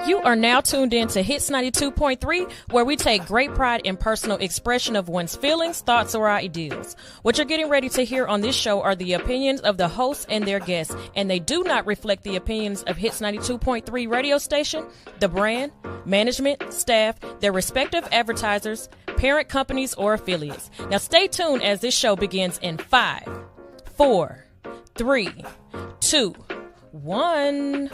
You are now tuned in to Hits 92.3, where we take great pride in personal expression of one's feelings, thoughts, or ideals. What you're getting ready to hear on this show are the opinions of the hosts and their guests, and they do not reflect the opinions of Hits 92.3 radio station, the brand, management, staff, their respective advertisers, parent companies, or affiliates. Now stay tuned as this show begins in 5, 4, 3, 2, 1.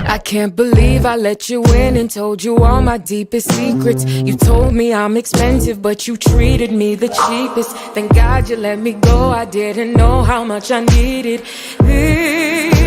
I can't believe I let you in and told you all my deepest secrets. You told me I'm expensive, but you treated me the cheapest. Thank God you let me go, I didn't know how much I needed this.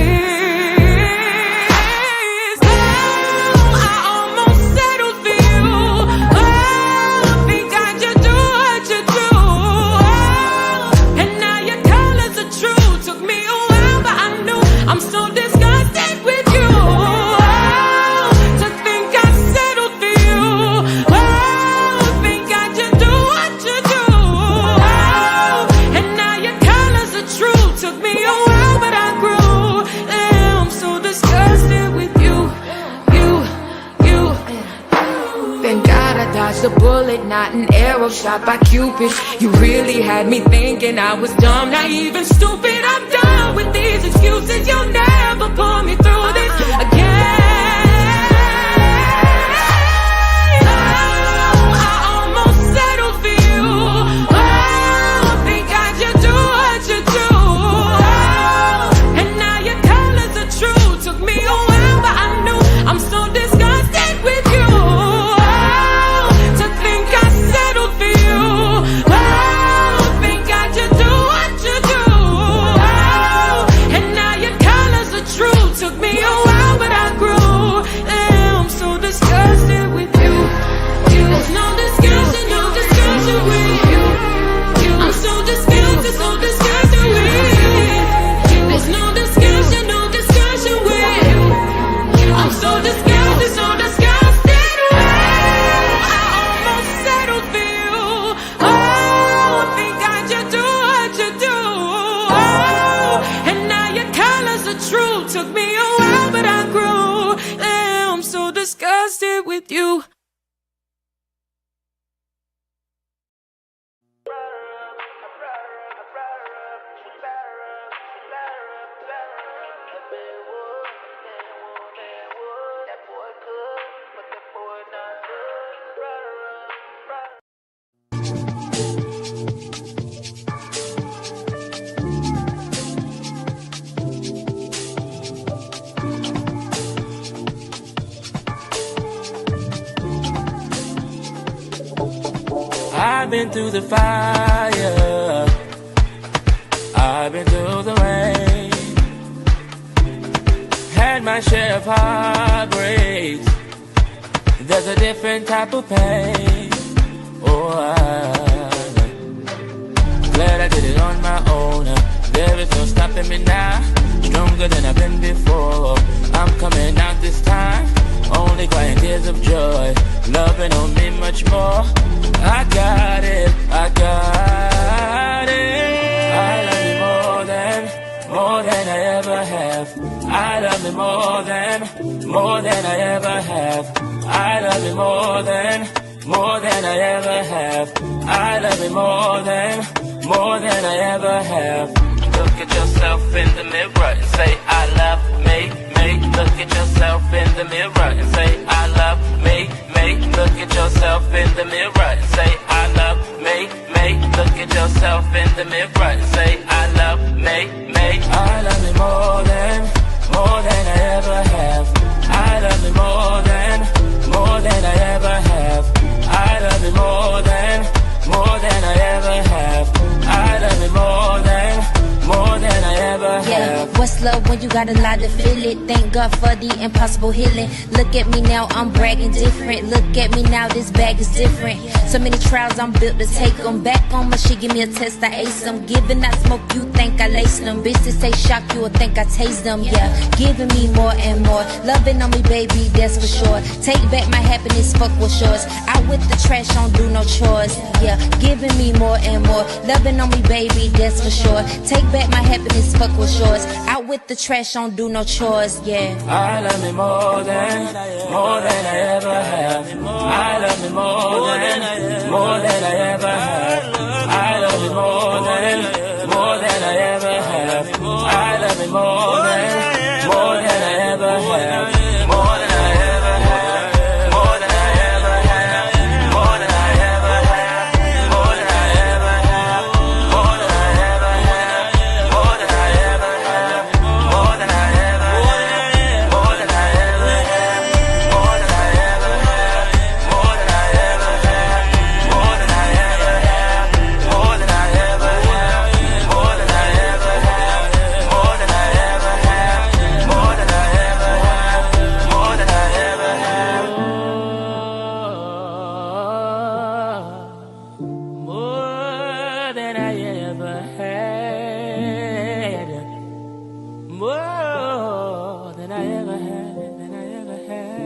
A bullet, not an arrow shot by Cupid. You really had me thinking I was dumb, naive and stupid. I'm done with these excuses. You'll never pull me through this again. With you. I've been through the fire, I've been through the rain, had my share of heartbreaks. There's a different type of pain. Oh, I'm glad I did it on my own. There is no stopping me now, stronger than I've been before. I'm coming out this time, only crying tears of joy, loving on me much more. I got it, I got it. I love you more than I ever have. I love you more than I ever have. I love you more than I ever have. I love you more than I ever have. Look at yourself in the mirror and say I love me. Look at yourself in the mirror and say I love me. Look at yourself in the mirror and say I love me. Look at yourself in the mirror and say I love me. I love you more than I ever have. I love you more than I ever have. I love you more than I ever have. I love you more than I ever have. Yeah, what's love when you you got a lot to feel it. Thank God for the impossible healing. Look at me now, I'm bragging different. Look at me now, this bag is different. So many trials, I'm built to take them. Back on my shit, give me a test, I ace them. Giving that smoke, you think I lace them. Bitches say shock, you will think I taste them. Yeah, giving me more and more. Loving on me, baby, that's for sure. Take back my happiness, fuck what's yours. Out with the trash, don't do no chores. Yeah, giving me more and more. Loving on me, baby, that's for sure. Take back my happiness, fuck what's yours. Out with the trash, don't do no chores. Yeah. I love me more than I ever have. I love me more than I ever have. I love me more than I ever have. I love me more than I ever have. More than I ever have. More than I ever have. More than I ever have. More than I ever have. More than I ever have. More than I ever have. More than I ever have. More than I ever have. More than I ever have. More than I ever have. More than I ever have. More than I ever have. More than I ever have. More than I ever have. More than I ever have. More than I ever have. More than I ever had. More than I ever had. Than I ever had.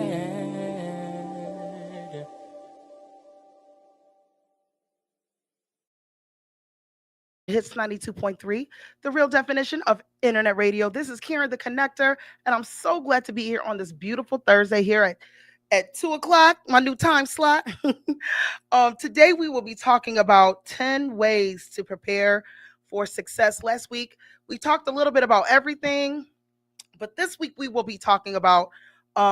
Hits 92.3, the real definition of internet radio. This is Karen the Connector, and I'm so glad to be here on this beautiful Thursday here at 2 o'clock, my new time slot. Today we will be talking about 10 ways to prepare for success. Last week we talked a little bit about everything, but this week we will be talking about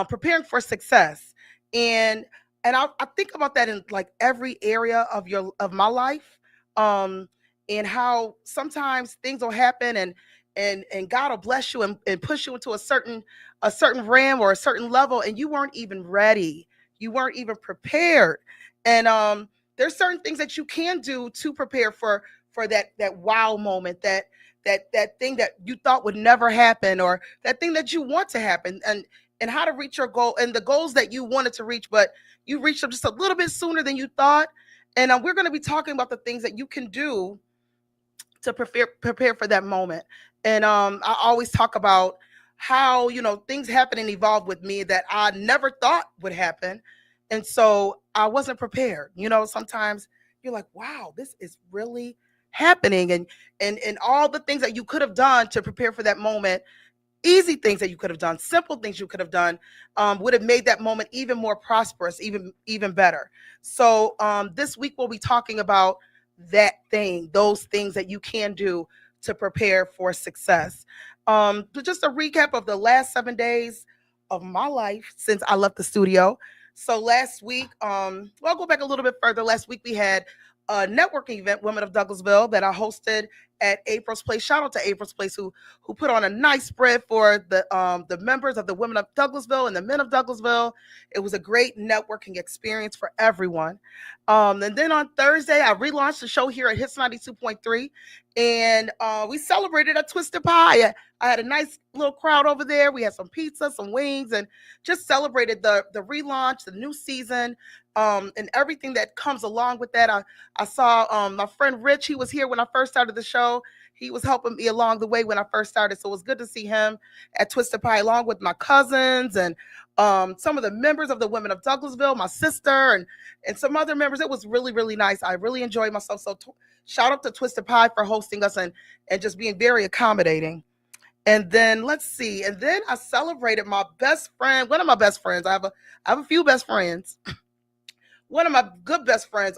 preparing for success. And I think about that in like every area of my life. And how sometimes things will happen and God will bless you and push you into a certain realm or a certain level, and you weren't even ready. You weren't even prepared. And there's certain things that you can do to prepare for that wow moment, that thing that you thought would never happen, or that thing that you want to happen, and how to reach your goal and the goals that you wanted to reach, but you reached them just a little bit sooner than you thought. And we're going to be talking about the things that you can do to prepare for that moment. And I always talk about how, things happen and evolve with me that I never thought would happen. And so I wasn't prepared. Sometimes you're like, wow, this is really happening. And all the things that you could have done to prepare for that moment, easy things that you could have done, simple things you could have done, would have made that moment even more prosperous, even better. So this week we'll be talking about those things that you can do to prepare for success. Just a recap of the last 7 days of my life since I left the studio. So last week, I'll go back a little bit further. Last week we had a networking event, Women of Douglasville, that I hosted at April's Place. Shout out to April's Place who put on a nice spread for the members of the Women of Douglasville and the Men of Douglasville. It was a great networking experience for everyone. And then on Thursday, I relaunched the show here at Hits 92.3, and we celebrated at Twisted Pie. I had a nice little crowd over there. We had some pizza, some wings, and just celebrated the relaunch, the new season, and everything that comes along with that. I saw my friend Rich. He was here when I first started the show. He was helping me along the way when I first started. So it was good to see him at Twisted Pie, along with my cousins and some of the members of the Women of Douglasville, my sister, and some other members. It was really, really nice. I really enjoyed myself. So shout out to Twisted Pie for hosting us and just being very accommodating. And then let's see. And then I celebrated my best friend, one of my best friends. I have a few best friends. One of my good best friends,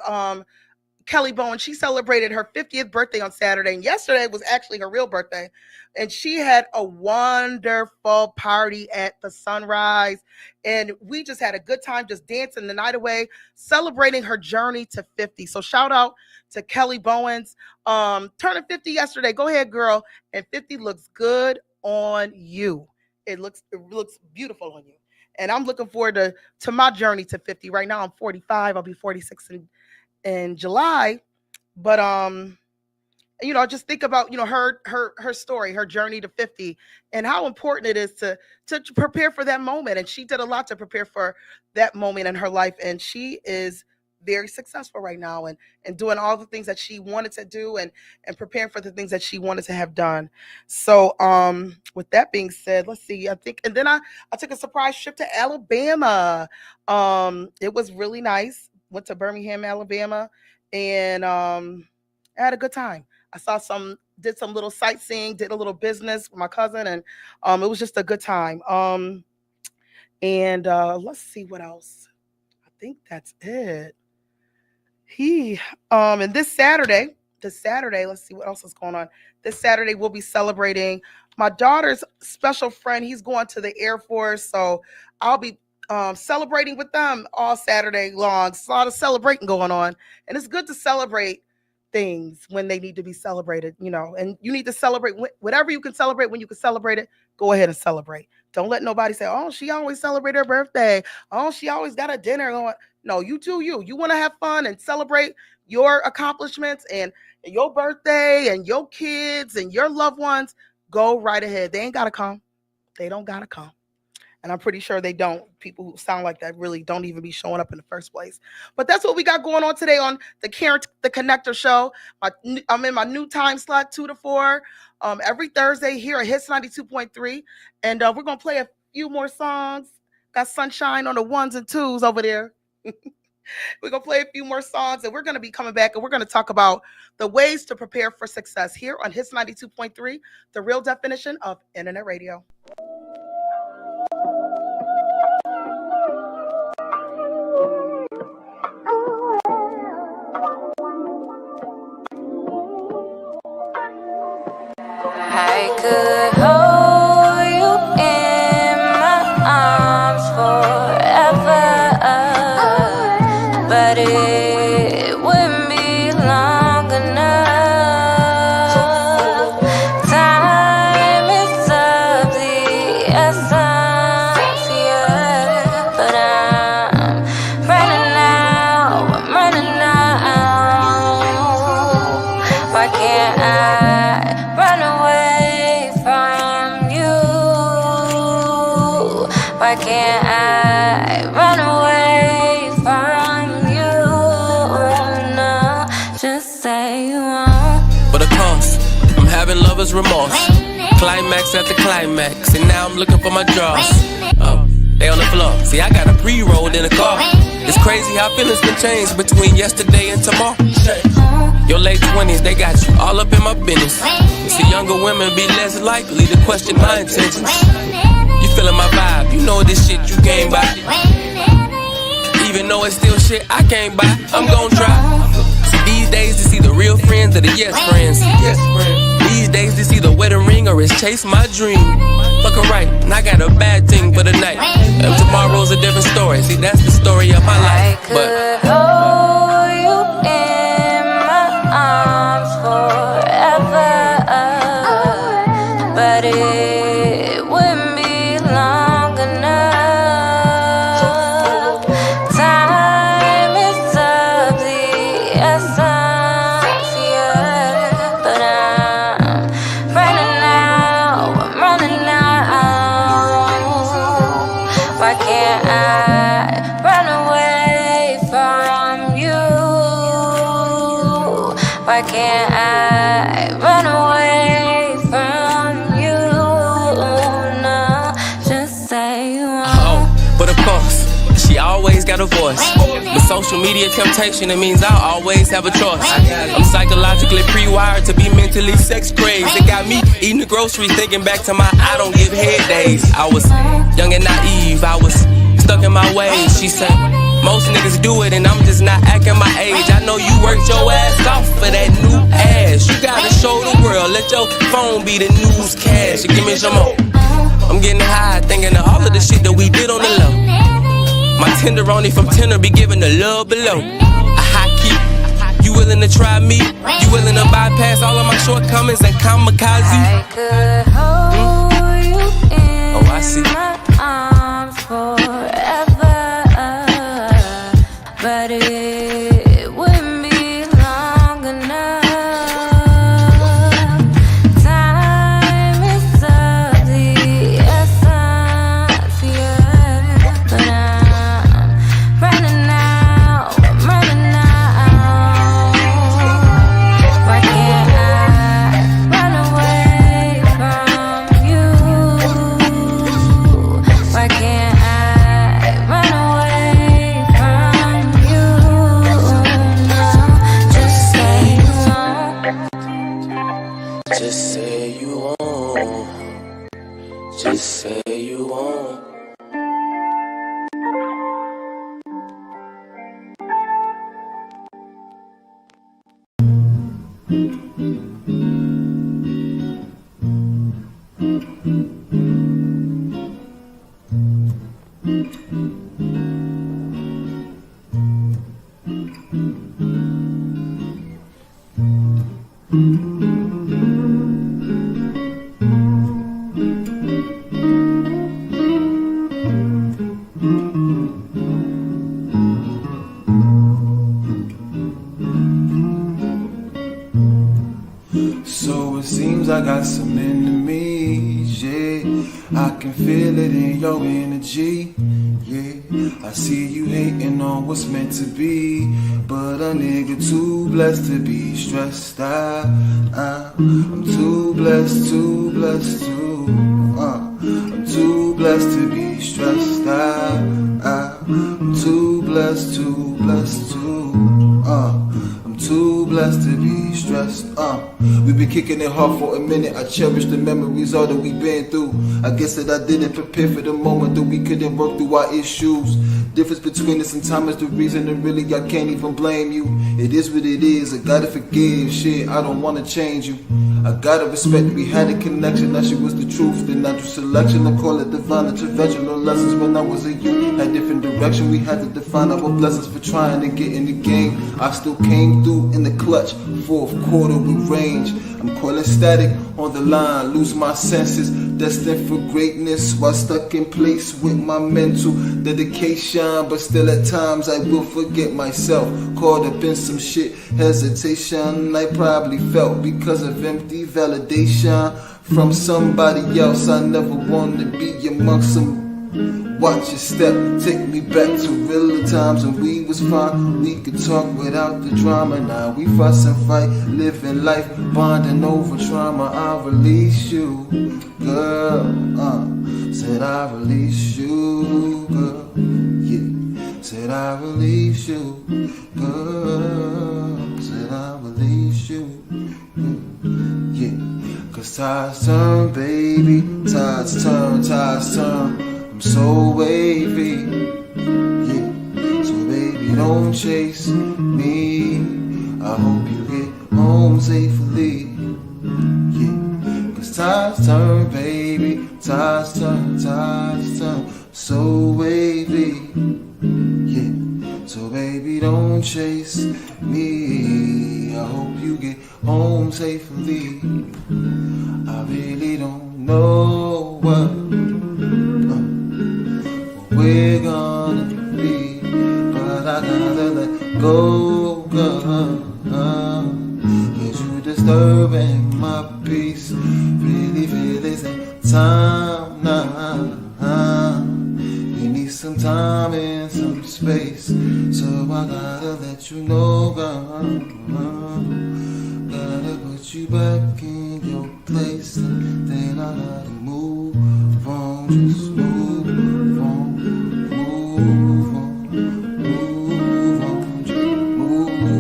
Kelly Bowen, she celebrated her 50th birthday on Saturday. And yesterday was actually her real birthday. And she had a wonderful party at the Sunrise. And we just had a good time just dancing the night away, celebrating her journey to 50. So shout out to Kelly Bowens. Turning 50 yesterday. Go ahead, girl. And 50 looks good on you. It looks beautiful on you. And I'm looking forward to my journey to 50. Right now I'm 45. I'll be 46 in July. But you know, just think about, you know, her story, her journey to 50, and how important it is to prepare for that moment. And she did a lot to prepare for that moment in her life, and she is very successful right now, and doing all the things that she wanted to do, and preparing for the things that she wanted to have done. So with that being said, let's see, I think, and then I took a surprise trip to Alabama. It was really nice. Went to Birmingham, Alabama, and I had a good time. I did some little sightseeing, did a little business with my cousin, and it was just a good time. And let's see what else. I think that's it. And this Saturday, let's see what else is going on. This Saturday we'll be celebrating my daughter's special friend. He's going to the Air Force, so I'll be celebrating with them all Saturday long. It's a lot of celebrating going on, and it's good to celebrate things when they need to be celebrated, you know, and you need to celebrate whatever you can celebrate. When you can celebrate it, go ahead and celebrate. Don't let nobody say, oh, she always celebrate her birthday. Oh, she always got a dinner going. No, you do you. You want to have fun and celebrate your accomplishments and your birthday and your kids and your loved ones. Go right ahead. They ain't got to come. They don't got to come. And I'm pretty sure they don't. People who sound like that really don't even be showing up in the first place. But that's what we got going on today on the Karen the Connector Show. I'm in my new time slot, 2 to 4, every Thursday here at Hits 92.3. And we're going to play a few more songs. Got Sunshine on the 1s and 2s over there. We're going to play a few more songs, and we're going to be coming back, and we're going to talk about the ways to prepare for success here on Hits 92.3, the real definition of internet radio. I could hold you in my arms forever, but it wouldn't be long enough. Time is of the essence, yeah, but I'm running out. Why can't I run away from you? Why can't I run away from you? No, just say you won't. But of course, I'm having lover's remorse. Climax after climax, and now I'm looking for my drawers. Oh, they on the floor. See, I got a pre-rolled in the car. It's crazy how feelings can change between yesterday and tomorrow. Your late 20s, they got you all up in my business. You see, younger women be less likely to question my intentions. You feeling my vibe, you know this shit you came by. Even though it's still shit I can't buy, I'm gon' try. See, these days it's either real friends or the yes friends. These days it's either wedding ring or it's chase my dream. Fucking right, and I got a bad thing for the night. And tomorrow's a different story. See, that's the story of my life. But hold you in my arms forever, but it wouldn't be long enough. Time is of the essence, yeah, but I'm running out. Why can't I run away from you? Why can't I run away from you? No, just say you won't. oh, but of course, she always got a voice. With social media temptation, it means I'll always have a choice. I'm psychologically pre-wired to be mentally sex crazed. It got me eating the groceries, thinking back to my I don't give head days. I was young and naive, I was stuck in my ways. She said, most niggas do it and I'm just not acting my age. I know you worked your ass off for that new ass. You gotta show the world, let your phone be the newscast. Give me some more. I'm getting high, thinking of all of the shit that we did on the low. My tenderoni from Tinder be giving the love below. A high key. You willing to try me? You willing to bypass all of my shortcomings and kamikaze? I could hold you in Oh, I see. my arms forever, but it wouldn't be long enough. So it seems I got some enemies, yeah. I can feel it in your energy, yeah. I see you hating on what's meant to be, but a nigga too blessed to be stressed out. I'm too blessed, I'm too blessed to be stressed out. I'm too blessed, I'm too blessed to be stressed. We've been kicking it hard for a minute. I cherish the memories, all that we've been through. I guess that I didn't prepare for the moment that we couldn't work through our issues. Difference between us and time is the reason, and really I can't even blame you. It is what it is. I gotta forgive. Shit, I don't wanna change you. I gotta respect that we had a connection. That shit was the truth. The natural selection. I call it divine intervention. No lessons when I was a youth. Had different direction. We had to define our blessings for trying to get in the game. I still came through in the clutch. Fourth quarter with range. I'm calling static on the line. Lose my senses. Destined for greatness while stuck in place with my mental dedication. But still at times I will forget myself. Caught up in some shit. Hesitation I probably felt because of empty validation from somebody else. I never wanted to be amongst some. Watch your step, take me back to realer times when we was fine. We could talk without the drama. Now we fuss and fight, living life, bonding over trauma. I release you, girl. Said I release you, girl. Yeah. Said I release you, girl. Said I release you, yeah. Cause tides turn, baby. Tides turn. So wavy, yeah. So baby, don't chase me. I hope you get home safely, yeah. Cause tides turn, baby. Tides turn. So wavy, yeah. So baby, don't chase me. I hope you get home safely. I really don't know what we're gonna be, but I gotta let go, girl. Cause you disturbing my peace. Really feel it's time now. You need some time and some space, so I gotta let you know, girl. Gotta put you back in your place, and then I gotta move on, just move on. Move on, just move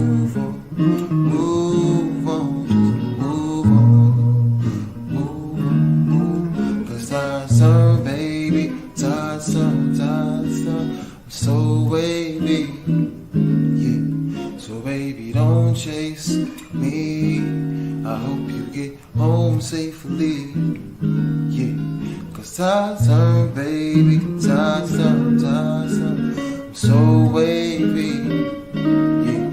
on. Cause tides turn, baby, tides turn. I'm so wavy, yeah. So baby, don't chase me. I hope you get home safely, yeah. Cause tides turn, baby, tides turn. I'm so wavy, yeah.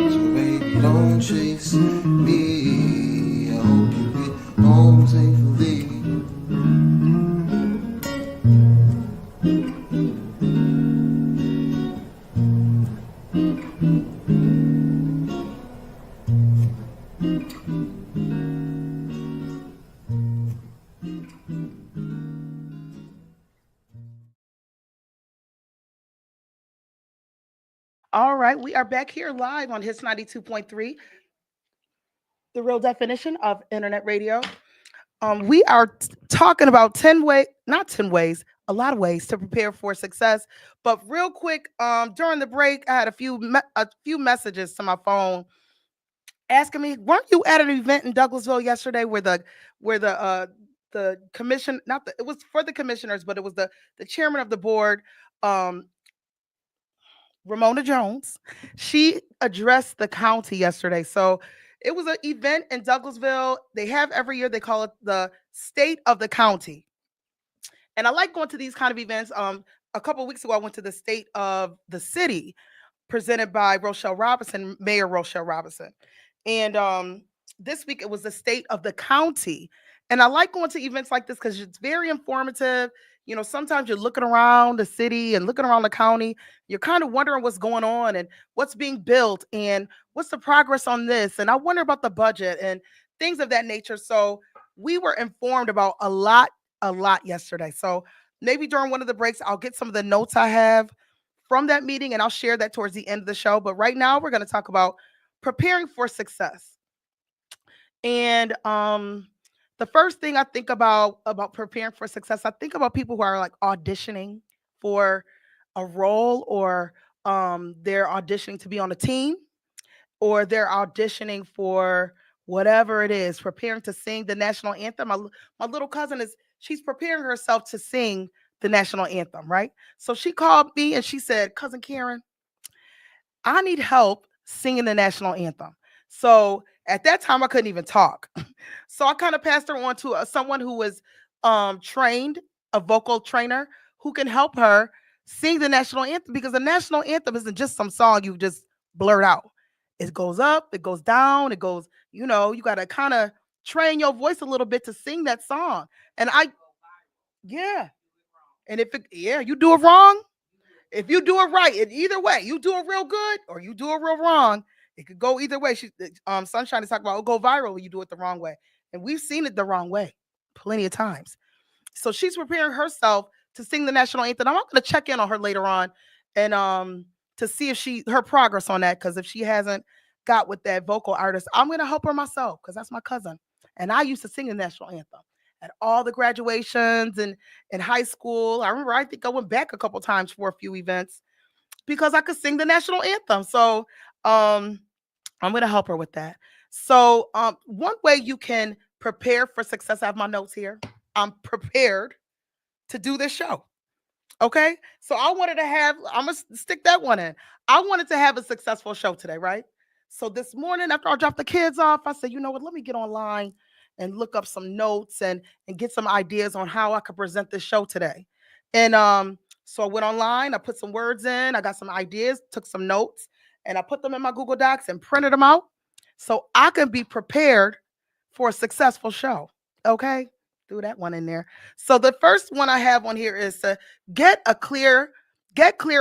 So baby, don't chase me. I hope you get home safely. All right, we are back here live on Hits 92.3, the real definition of internet radio. We are talking about 10 ways, not 10 ways, a lot of ways to prepare for success. But real quick, during the break, I had a few messages to my phone asking me, weren't you at an event in Douglasville yesterday where the commission, it was for the commissioners, but it was the chairman of the board, Ramona Jones. She addressed the county yesterday. So it was an event in Douglasville. They have every year, they call it the State of the County. And I like going to these kind of events. a couple weeks ago, I went to the state of the city presented by Rochelle Robinson, Mayor Rochelle Robinson. And this week it was the state of the county. And I like going to events like this because it's very informative. You know, sometimes you're looking around the city and looking around the county. You're kind of wondering what's going on and what's being built and what's the progress on this. And I wonder about the budget and things of that nature. So we were informed about a lot yesterday. So maybe during one of the breaks, I'll get some of the notes I have from that meeting and I'll share that towards the end of the show. But right now, we're going to talk about preparing for success. And the first thing I think about preparing for success, I think about people who are like auditioning for a role, or they're auditioning to be on a team, or they're auditioning for whatever it is, preparing to sing the national anthem. My little cousin she's preparing herself to sing the national anthem, right? So she called me and she said, "Cousin Karen, I need help singing the national anthem." So at that time, I couldn't even talk. So I kind of passed her on to someone who was trained, a vocal trainer who can help her sing the national anthem, because the national anthem isn't just some song you just blurt out. It goes up, it goes down, it goes, you got to kind of train your voice a little bit to sing that song. And yeah. And you do it wrong. If you do it right, either way, you do it real good or you do it real wrong, it could go either way. Sunshine is talking about it'll go viral when you do it the wrong way. And we've seen it the wrong way plenty of times. So she's preparing herself to sing the national anthem. I'm going to check in on her later on and to see if her progress on that, because if she hasn't got with that vocal artist, I'm going to help her myself because that's my cousin. And I used to sing the national anthem at all the graduations and in high school. I think I went back a couple times for a few events because I could sing the national anthem. So I'm going to help her with that. So one way you can prepare for success, I have my notes here. I'm prepared to do this show. Okay. So I'm going to stick that one in. I wanted to have a successful show today, right? So this morning after I dropped the kids off, I said, you know what, let me get online and look up some notes and get some ideas on how I could present this show today. And so I went online, I put some words in, I got some ideas, took some notes, and I put them in my Google Docs and printed them out so I can be prepared for a successful show. Okay, threw that one in there. So the first one I have on here is to get clear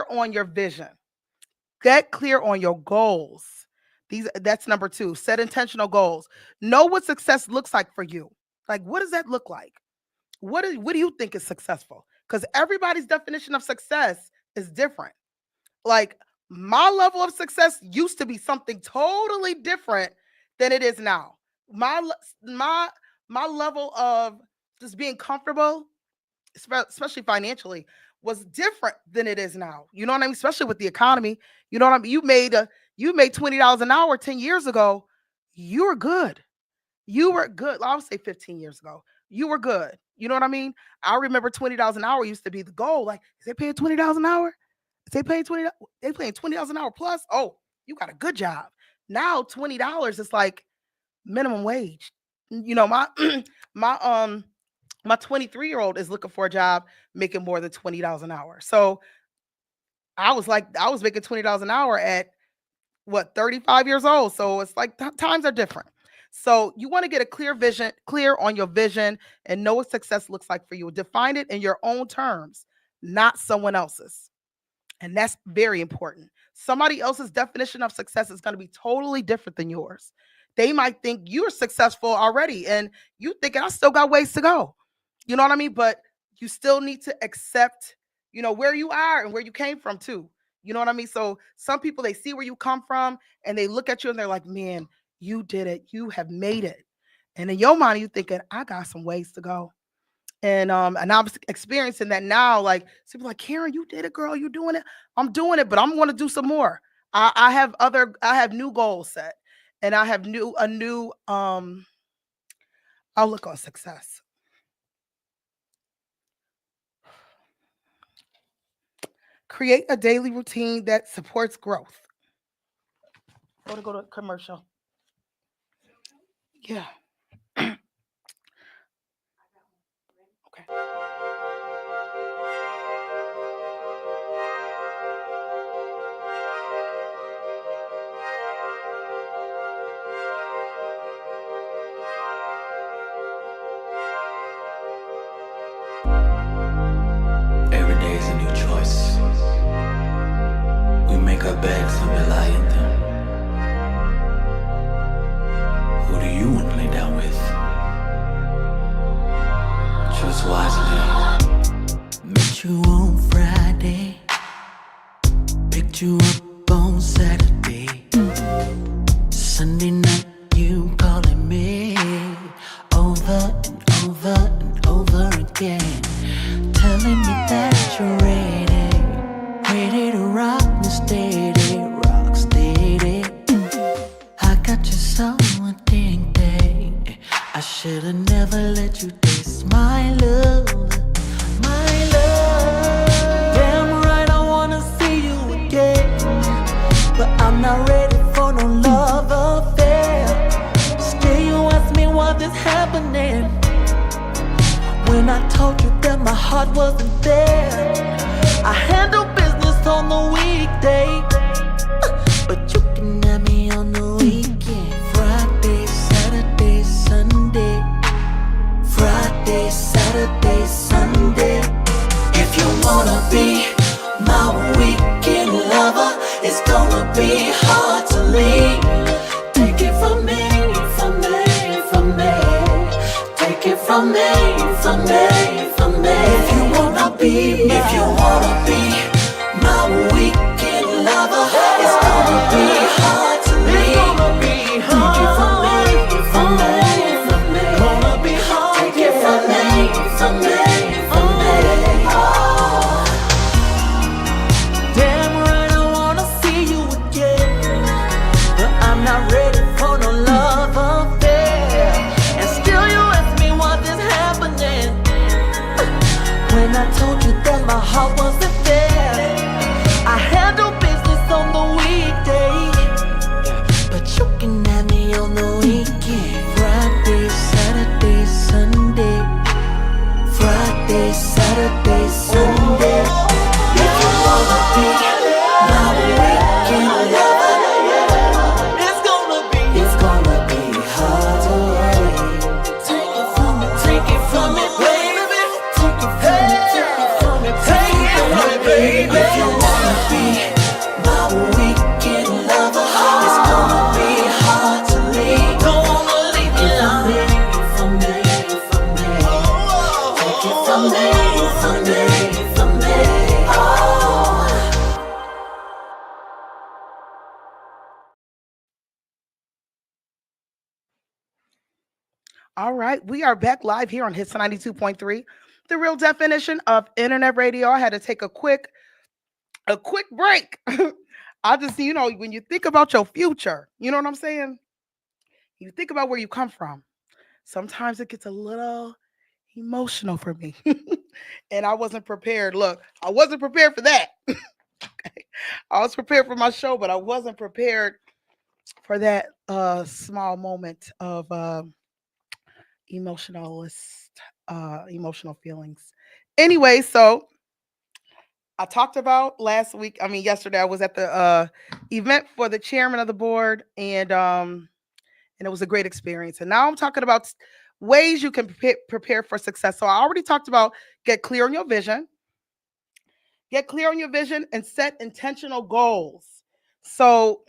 on your vision. Get clear on your goals. That's number 2. Set intentional goals. Know what success looks like for you. Like, what does that look like? What do you think is successful? Because everybody's definition of success is different. Like, my level of success used to be something totally different than it is now. My level of just being comfortable, especially financially, was different than it is now. You know what I mean? Especially with the economy. You know what I mean? You made $20 an hour 10 years ago. You were good. I would say 15 years ago. You were good. You know what I mean? I remember $20 an hour used to be the goal. Like, is they paying $20 an hour? Is they paying $20? They paying $20 an hour plus? Oh, you got a good job. Now $20 is like minimum wage. You know, my 23-year-old is looking for a job making more than $20 an hour. So I was making $20 an hour at 35 years old. So it's like times are different. So you want to get a clear on your vision and know what success looks like for you. Define it in your own terms, not someone else's. And that's very important. Somebody else's definition of success is going to be totally different than yours. They might think you're successful already and you thinking I still got ways to go. You know what I mean? But you still need to accept, where you are and where you came from too. You know what I mean? So some people, they see where you come from and they look at you and they're like, man, you did it. You have made it. And in your mind, you thinking, I got some ways to go. And I'm experiencing that now. Like, people like, Karen, you did it, girl. You doing it. I'm doing it, but I'm going to do some more. I have new goals set, and I have a new outlook on success. Create a daily routine that supports growth. Go to commercial. Yeah. Okay. pack our bags and we lie in them. Who do you want to lay down with? Choose wisely. Met you on Friday, picked you up on Saturday. Sunday night you calling me over and over and over again, telling me that you're ready to rock me steady, rock steady. I got you so addicted, I should've never let you taste my love, my love. Damn right I wanna see you again, but I'm not ready for no love affair. Still you ask me what is happening, when I told you that my heart wasn't there. I handle business on the weekday, but you can have me on the weekend. Friday, Saturday, Sunday. Friday, Saturday, Sunday. If you wanna be my weekend lover, it's gonna be hard to leave. Take it from me, from me, from me. Take it from me, from me, from me. If you wanna be my weekend lover, it's gonna be hard to leave. Take it from me, from me, from me. Gonna be hard. Take it from me, from me, from me. Oh. Damn right I wanna see you again, but I'm not ready for no love affair. And still you ask me what is happening, when I told you that my heart wasn't there. I handle business on the weekday, but you can have me on the weekend. Friday, Saturday, Sunday. Friday, Saturday, Sunday. If you wanna be my weekend lover, it's gonna be hard to wait. Take it from me, baby. Take it from me, take it from me, take it from me, baby. If you wanna be my weekend lover, it's gonna be hard to leave. Don't wanna leave me alone. From me, from me. Take it from me, from me, from me. Oh. All right, we are back live here on Hits 92.3, the real definition of internet radio. I had to take a quick break. I just, when you think about your future, you know what I'm saying? You think about where you come from. Sometimes it gets a little emotional for me. And I wasn't prepared. Look, I wasn't prepared for that. Okay. I was prepared for my show, but I wasn't prepared for that small moment of emotional feelings. Anyway, so I talked about yesterday I was at the event for the chairman of the board, and it was a great experience. And now I'm talking about ways you can prepare for success. So I already talked about get clear on your vision. Get clear on your vision and set intentional goals. So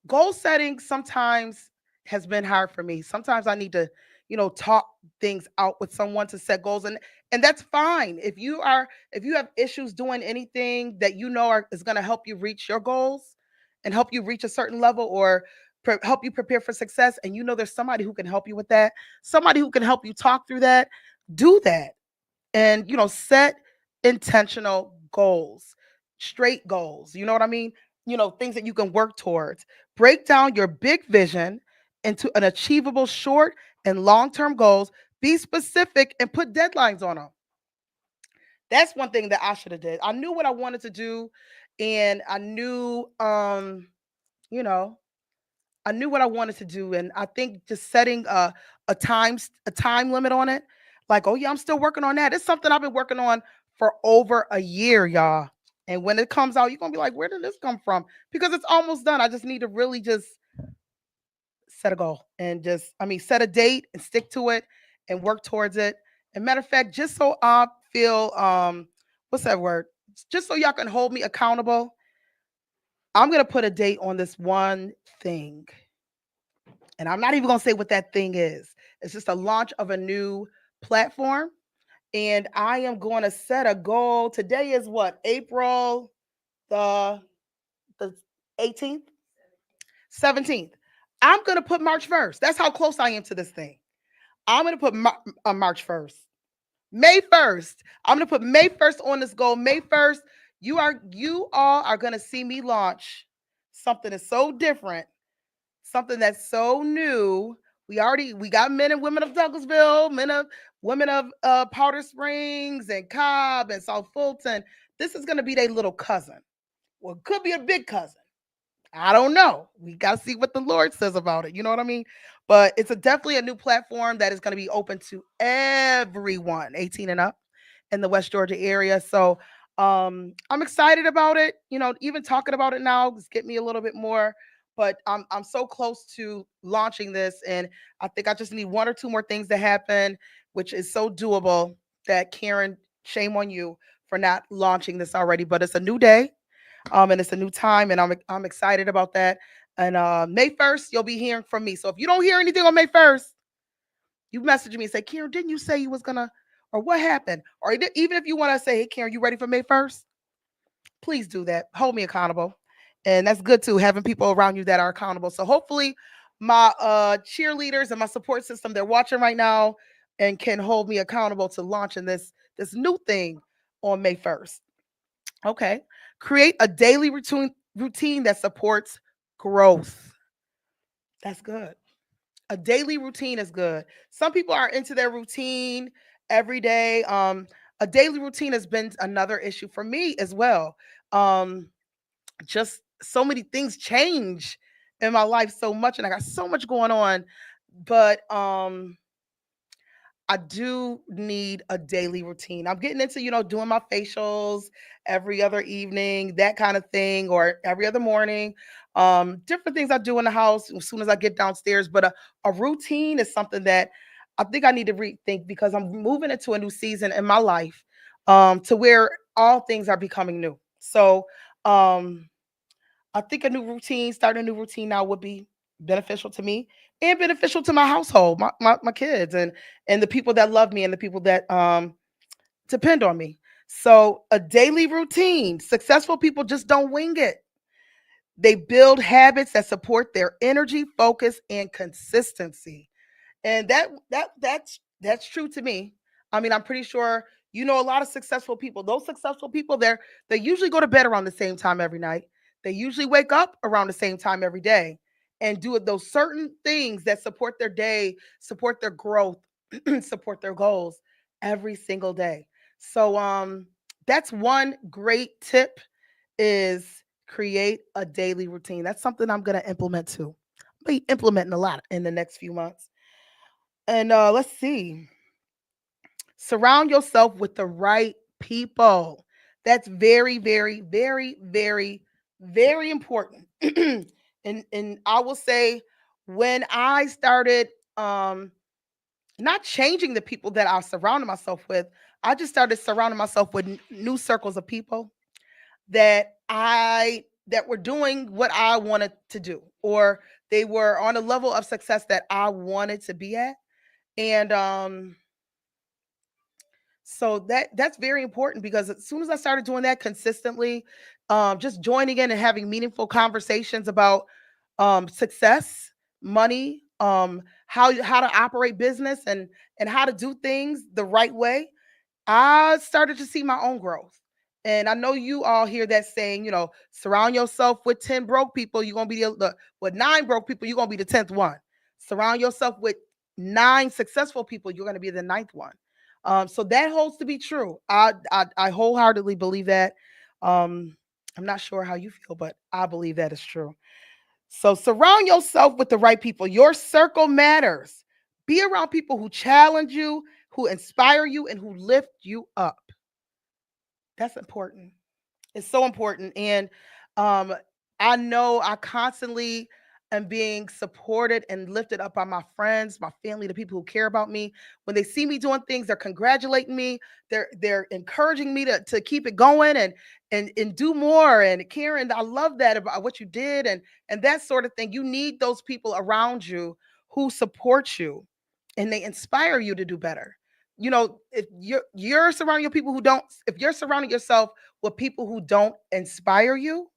goal setting sometimes has been hard for me. Sometimes I need to, talk things out with someone to set goals, and that's fine. If you have issues doing anything that is going to help you reach your goals and help you reach a certain level, or help you prepare for success, and there's somebody who can help you with that, somebody who can help you talk through that, do that. And set intentional goals, straight goals. You know what I mean? Things that you can work towards. Break down your big vision into an achievable short and long-term goals. Be specific and put deadlines on them. That's one thing that I should have did. I knew what I wanted to do, and I knew I knew what I wanted to do. And I think just setting a time limit on it, like, oh yeah, I'm still working on that. It's something I've been working on for over a year, y'all. And when it comes out, you're gonna be like, where did this come from? Because it's almost done. I just need to really just set a goal and set a date and stick to it and work towards it. And matter of fact, just so I feel what's that word? Just so y'all can hold me accountable. I'm going to put a date on this one thing. And I'm not even going to say what that thing is. It's just a launch of a new platform. And I am going to set a goal. Today is what? April the 18th, 17th. I'm going to put March 1st. That's how close I am to this thing. I'm going to put March 1st. May 1st. I'm going to put May 1st on this goal. May 1st, you all are going to see me launch something that's so different, something that's so new. We got men and women of Douglasville, women of Powder Springs and Cobb and South Fulton. This is going to be their little cousin. Well, it could be a big cousin. I don't know. We got to see what the Lord says about it. You know what I mean? But it's definitely a new platform that is going to be open to everyone 18 and up in the West Georgia area. So I'm excited about it. You know, even talking about it now just get me a little bit more. But I'm so close to launching this, and I think I just need one or two more things to happen, which is so doable. That Karen, shame on you for not launching this already. But it's a new day. And it's a new time, and I'm excited about that. And May 1st, you'll be hearing from me. So if you don't hear anything on May 1st, you message me and say, Karen, didn't you say you was gonna, or what happened? Or even if you want to say, hey, Karen, you ready for May 1st? Please do that. Hold me accountable. And that's good too, having people around you that are accountable. So hopefully my cheerleaders and my support system, they're watching right now and can hold me accountable to launching this new thing on May 1st. Okay. Create a daily routine that supports growth. That's good. A daily routine is good. Some people are into their routine every day. A daily routine has been another issue for me as well. Just so many things change in my life so much, and I got so much going on. But I do need a daily routine. I'm getting into, doing my facials every other evening, that kind of thing, or every other morning. Different things I do in the house as soon as I get downstairs. But a routine is something that I think I need to rethink, because I'm moving into a new season in my life, to where all things are becoming new. So I think starting a new routine now would be beneficial to me and beneficial to my household, my kids, and the people that love me and the people that depend on me. So a daily routine. Successful people just don't wing it. They build habits that support their energy, focus, and consistency. And that's true to me. I mean, I'm pretty sure a lot of successful people. Those successful people, they usually go to bed around the same time every night. They usually wake up around the same time every day and do those certain things that support their day, support their growth, support their goals every single day. So that's one great tip, is create a daily routine. That's something I'm going to implement too. I'll be implementing a lot in the next few months. And let's see. Surround yourself with the right people. That's very, very, very, very, very important. and I will say, when I started not changing the people that I surrounded myself with, I just started surrounding myself with new circles of people that were doing what I wanted to do, or they were on a level of success that I wanted to be at. And so that's very important, because as soon as I started doing that consistently, just joining in and having meaningful conversations about success, money, how to operate business, and how to do things the right way, I started to see my own growth. And I know you all hear that saying, surround yourself with 10 broke people, you're going to be with 9 broke people, you're going to be the 10th one. Surround yourself with 9 successful people, you're going to be the 9th one. So that holds to be true. I wholeheartedly believe that. I'm not sure how you feel, but I believe that is true. So surround yourself with the right people. Your circle matters. Be around people who challenge you, who inspire you, and who lift you up. That's important. It's so important. And I know I constantly and being supported and lifted up by my friends, my family, the people who care about me. When they see me doing things, they're congratulating me. They're encouraging me to keep it going and do more. And Karen, I love that about what you did and that sort of thing. You need those people around you who support you and they inspire you to do better. You know, if you're surrounding your people who don't, if you're surrounding yourself with people who don't inspire you,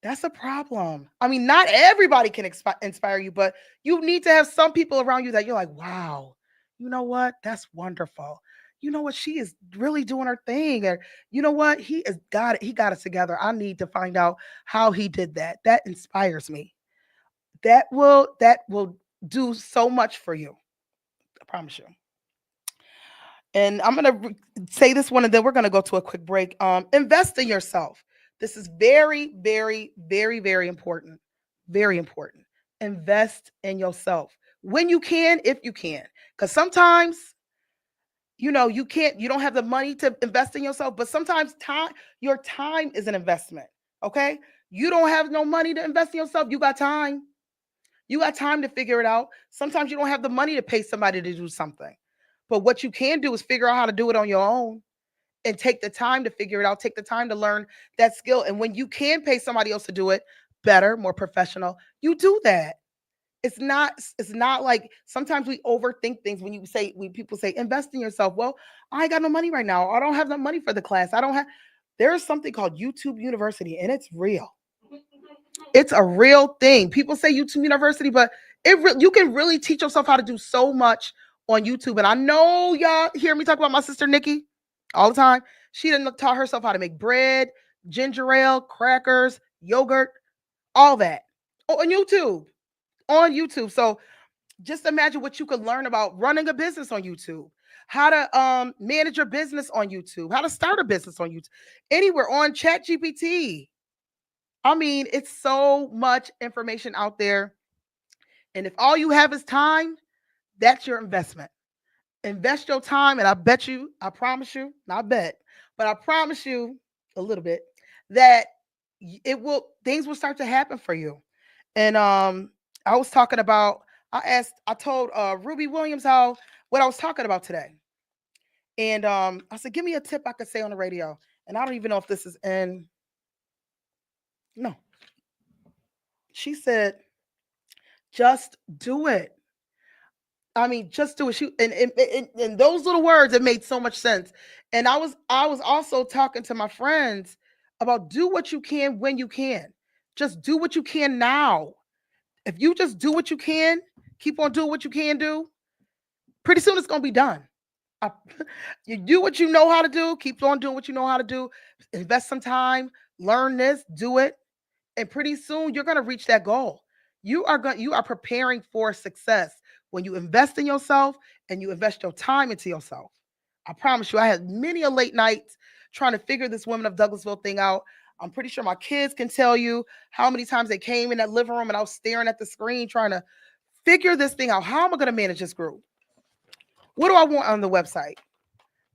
that's a problem. I mean, not everybody can inspire you, but you need to have some people around you that you're like, wow, you know what? That's wonderful. You know what? She is really doing her thing. And you know what? He is got it. He got it together. I need to find out how he did that. That inspires me. That will do so much for you. I promise you. And I'm gonna say this one, and then we're gonna go to a quick break. Invest in yourself. This is very, very, very, very important. Very important. Invest in yourself when you can, if you can, because sometimes you can't. You don't have the money to invest in yourself, but sometimes your time is an investment. Okay, you don't have no money to invest in yourself. You got time. You got time to figure it out. Sometimes you don't have the money to pay somebody to do something. But what you can do is figure out how to do it on your own and take the time to figure it out. Take the time to learn that skill. And when you can pay somebody else to do it better, more professional, you do that. It's not like sometimes we overthink things when people say invest in yourself. Well, I ain't got no money right now. I don't have no money for the class. There is something called YouTube University, and it's real. It's a real thing. People say YouTube University, but you can really teach yourself how to do so much on YouTube. And I know y'all hear me talk about my sister Nikki all the time. She done taught herself how to make bread, ginger ale, crackers, yogurt, all that on YouTube. On YouTube. So just imagine what you could learn about running a business on YouTube, how to manage your business on YouTube, how to start a business on YouTube, anywhere on ChatGPT. I mean, it's so much information out there. And if all you have is time, that's your investment. Invest your time, and I promise you, not bet, but I promise you a little bit that things will start to happen for you. And I was talking about, I told Ruby Williams what I was talking about today. And I said, give me a tip I could say on the radio. And I don't even know if this is in. No. She said, just do it. I mean, just do it. And those little words, it made so much sense. And I was also talking to my friends about do what you can when you can. Just do what you can now. If you just do what you can, keep on doing what you can do, pretty soon it's going to be done. You do what you know how to do, keep on doing what you know how to do, invest some time, learn this, do it, and pretty soon you're going to reach that goal. You are preparing for success when you invest in yourself and you invest your time into yourself. I promise you, I had many a late nights trying to figure this Women of Douglasville thing out. I'm pretty sure my kids can tell you how many times they came in that living room and I was staring at the screen trying to figure this thing out. How am I going to manage this group? What do I want on the website?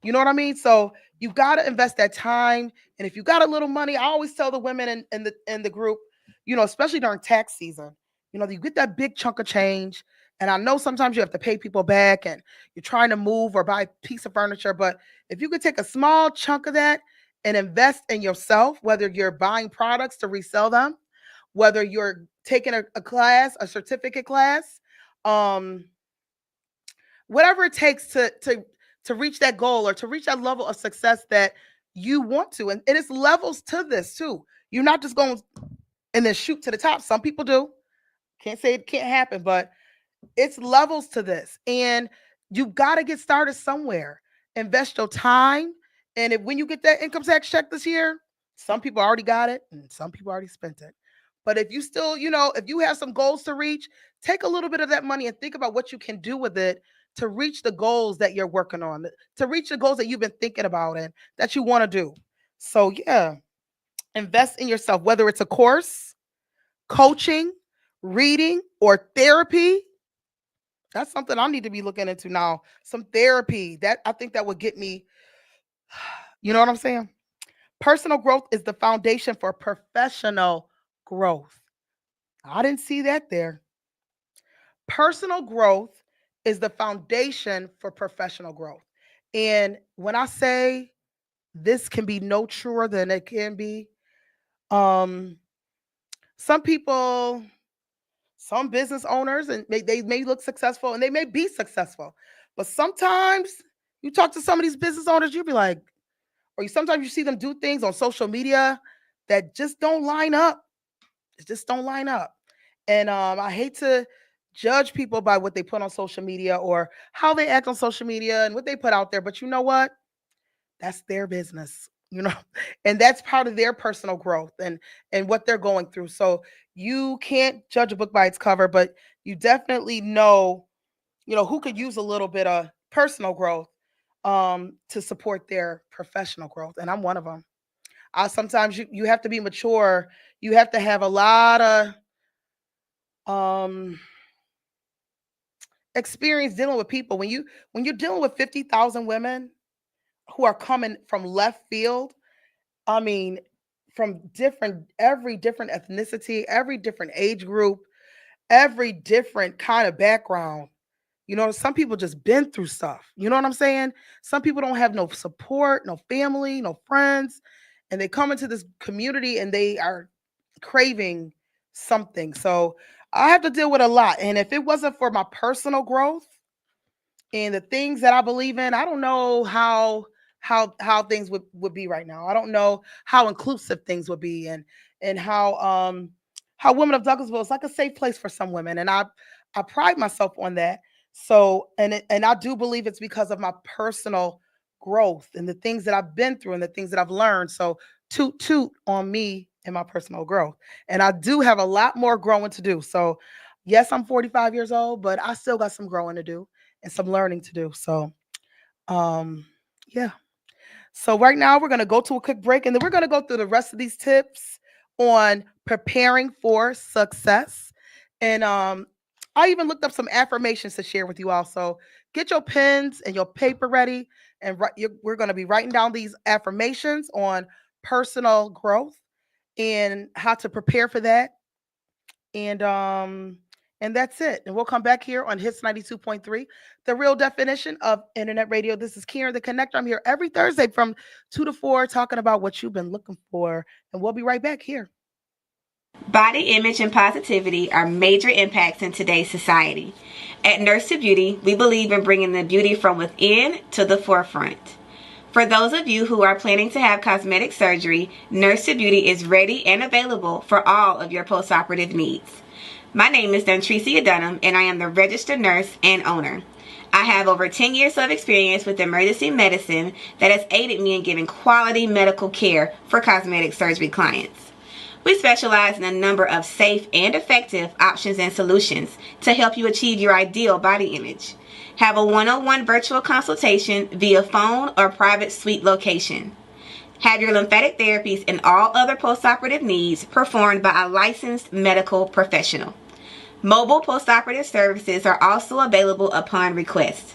You know what I mean? So you got to invest that time. And if you got a little money, I always tell the women in the group, especially during tax season, you get that big chunk of change. And I know sometimes you have to pay people back and you're trying to move or buy a piece of furniture. But if you could take a small chunk of that and invest in yourself, whether you're buying products to resell them, whether you're taking a class, a certificate class, whatever it takes to reach that goal or to reach that level of success that you want to. And it's levels to this too. You're not just going and then shoot to the top. Some people do. Can't say it can't happen, but it's levels to this. And you got to get started somewhere. Invest your time. And when you get that income tax check this year, some people already got it and some people already spent it. But if you still, if you have some goals to reach, take a little bit of that money and think about what you can do with it to reach the goals that you're working on, to reach the goals that you've been thinking about and that you want to do. So yeah, invest in yourself, whether it's a course, coaching, reading, or therapy. That's something I need to be looking into now. Some therapy. I think that would get me, you know what I'm saying? Personal growth is the foundation for professional growth. I didn't see that there. Personal growth is the foundation for professional growth. And when I say this can be no truer than it can be, um, some people, some business owners, and they may look successful and they may be successful, but sometimes you talk to some of these business owners, you'll be like, sometimes you see them do things on social media that just don't line up. It just don't line up. And I hate to judge people by what they put on social media or how they act on social media and what they put out there, but you know what? That's their business, and that's part of their personal growth and what they're going through. So you can't judge a book by its cover, but you definitely know who could use a little bit of personal growth to support their professional growth, and I'm one of them. Sometimes you have to be mature. You have to have a lot of experience dealing with people. When you're dealing with 50,000 women who are coming from left field, I mean, from every different ethnicity, every different age group, every different kind of background. Some people just been through stuff. You know what I'm saying? Some people don't have no support, no family, no friends, and they come into this community and they are craving something. So I have to deal with a lot. And if it wasn't for my personal growth and the things that I believe in, I don't know how things would be right now. I don't know how inclusive things would be and how Women of Douglasville is like a safe place for some women. And I pride myself on that. So, and I do believe it's because of my personal growth and the things that I've been through and the things that I've learned. So toot on me and my personal growth. And I do have a lot more growing to do. So yes, I'm 45 years old, but I still got some growing to do and some learning to do. So, yeah. So right now we're going to go to a quick break and then we're going to go through the rest of these tips on preparing for success. And I even looked up some affirmations to share with you all. So get your pens and your paper ready. And we're going to be writing down these affirmations on personal growth and how to prepare for that. And that's it. And we'll come back here on Hits 92.3, the real definition of internet radio. This is Karen the Connector. I'm here every Thursday from 2 to 4 talking about what you've been looking for. And we'll be right back here. Body image and positivity are major impacts in today's society. At Nurse to Beauty, we believe in bringing the beauty from within to the forefront. For those of you who are planning to have cosmetic surgery, Nurse to Beauty is ready and available for all of your postoperative needs. My name is Dontricia Dunham, and I am the registered nurse and owner. I have over 10 years of experience with emergency medicine that has aided me in giving quality medical care for cosmetic surgery clients. We specialize in a number of safe and effective options and solutions to help you achieve your ideal body image. Have a one-on-one virtual consultation via phone or private suite location. Have your lymphatic therapies and all other postoperative needs performed by a licensed medical professional. Mobile postoperative services are also available upon request.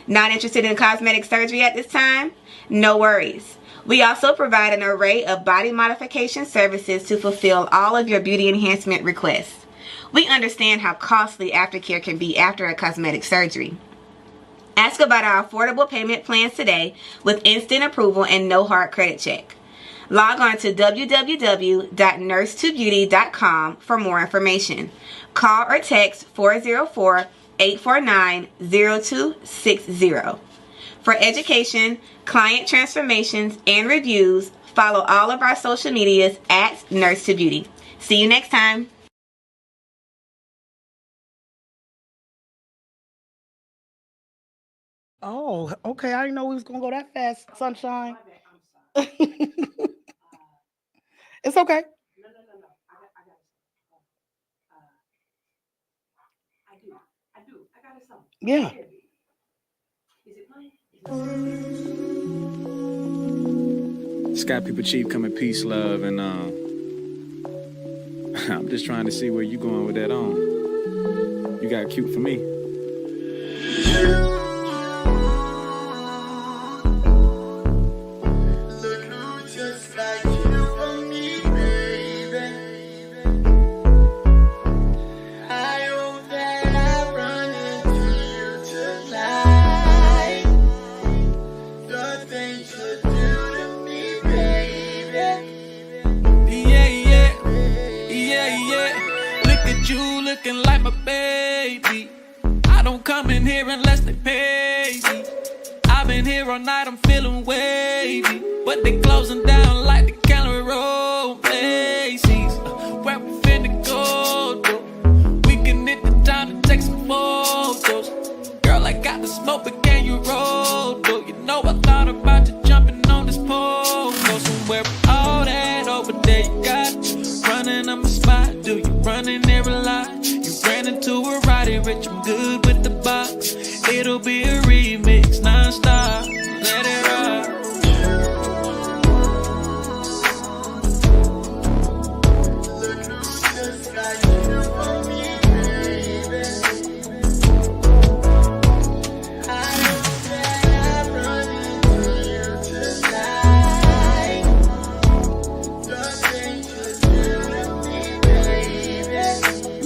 Not interested in cosmetic surgery at this time? No worries. We also provide an array of body modification services to fulfill all of your beauty enhancement requests. We understand how costly aftercare can be after a cosmetic surgery. Ask about our affordable payment plans today with instant approval and no hard credit check. Log on to www.nursetobeauty.com for more information. Call or text 404-849-0260. For education, client transformations, and reviews, follow all of our social medias at Nurse to Beauty. See you next time. Oh, okay. I didn't know we was going to go that fast, Sunshine. It's okay. No. I do. I got a song. Yeah. Is it playing? Scott People Chief coming peace, love, and I'm just trying to see where you going with that on. You got cute for me. you looking like my baby. I don't come in here unless they pay me. I've been here all night, I'm feeling wavy, but they closing down like the Gallery Road Macy's. Where we finna go, though? We can hit the town to take some photos. Girl, I got the smoke, but can you roll, though? You know I thought about you jumping on this pole. Go somewhere with all that over there you got. Running on my spot, do you running there a lot? You ran into a Roddy Rich, I'm good with the box. It'll be a remix, non-stop, let it rock.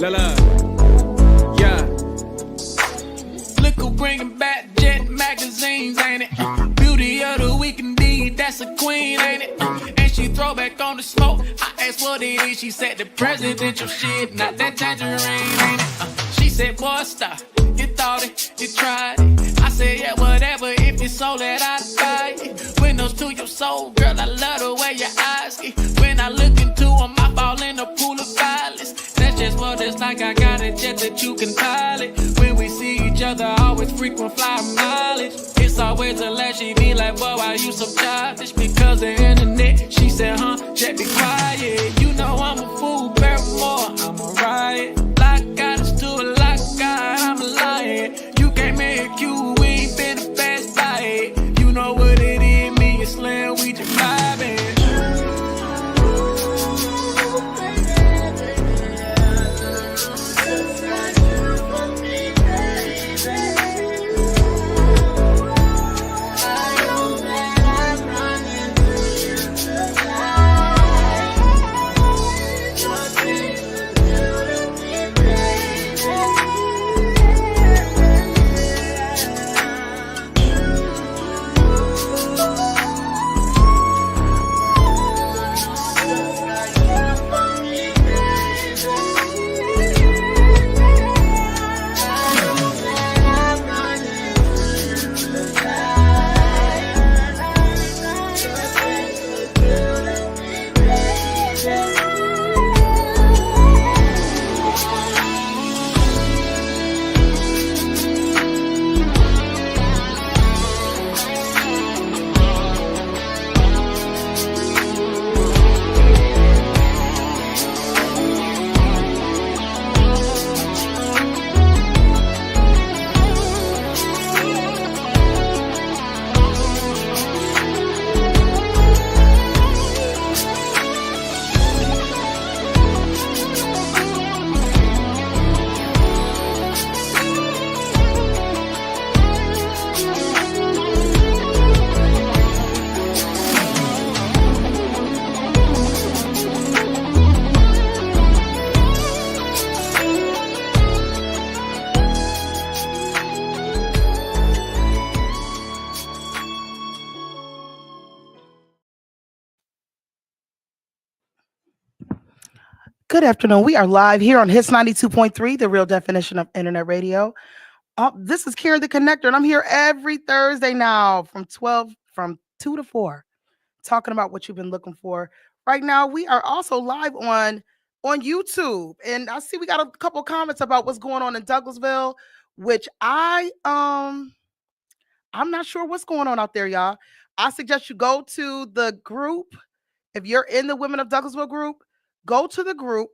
Lala, yeah. Look who bringing back Jet magazines, ain't it? Beauty of the week indeed, that's a queen, ain't it? And she throw back on the smoke. I asked what it is, she said the presidential shit, not that tangerine, ain't it? She said, boy, stop. You thought it, you tried it. I said, yeah, whatever, if it's so that I'd buy it. Windows to your soul, girl, I love the way your eyes get. When I look into them, I fall in a pool of violence. That's just what it's like, I got a jet that you can pilot. When we see each other, always frequent flyer mileage. It's always a laugh, she be like, boy, why you so childish? Because the internet, she said, jet be quiet. You know I'm a fool, Paramore, I'm a riot. Like God is to a like God, I'm a lion. You can't make you, we ain't been the best by it. You know what it is, me and Slim, we just vibing. Good afternoon. We are live here on Hits 92.3, the real definition of internet radio. This is Karen the Connector, and I'm here every Thursday now from 2 to 4, talking about what you've been looking for. Right now, we are also live on YouTube, and I see we got a couple comments about what's going on in Douglasville, which I'm not sure what's going on out there, y'all. I suggest you go to the group. If you're in the Women of Douglasville group, go to the group,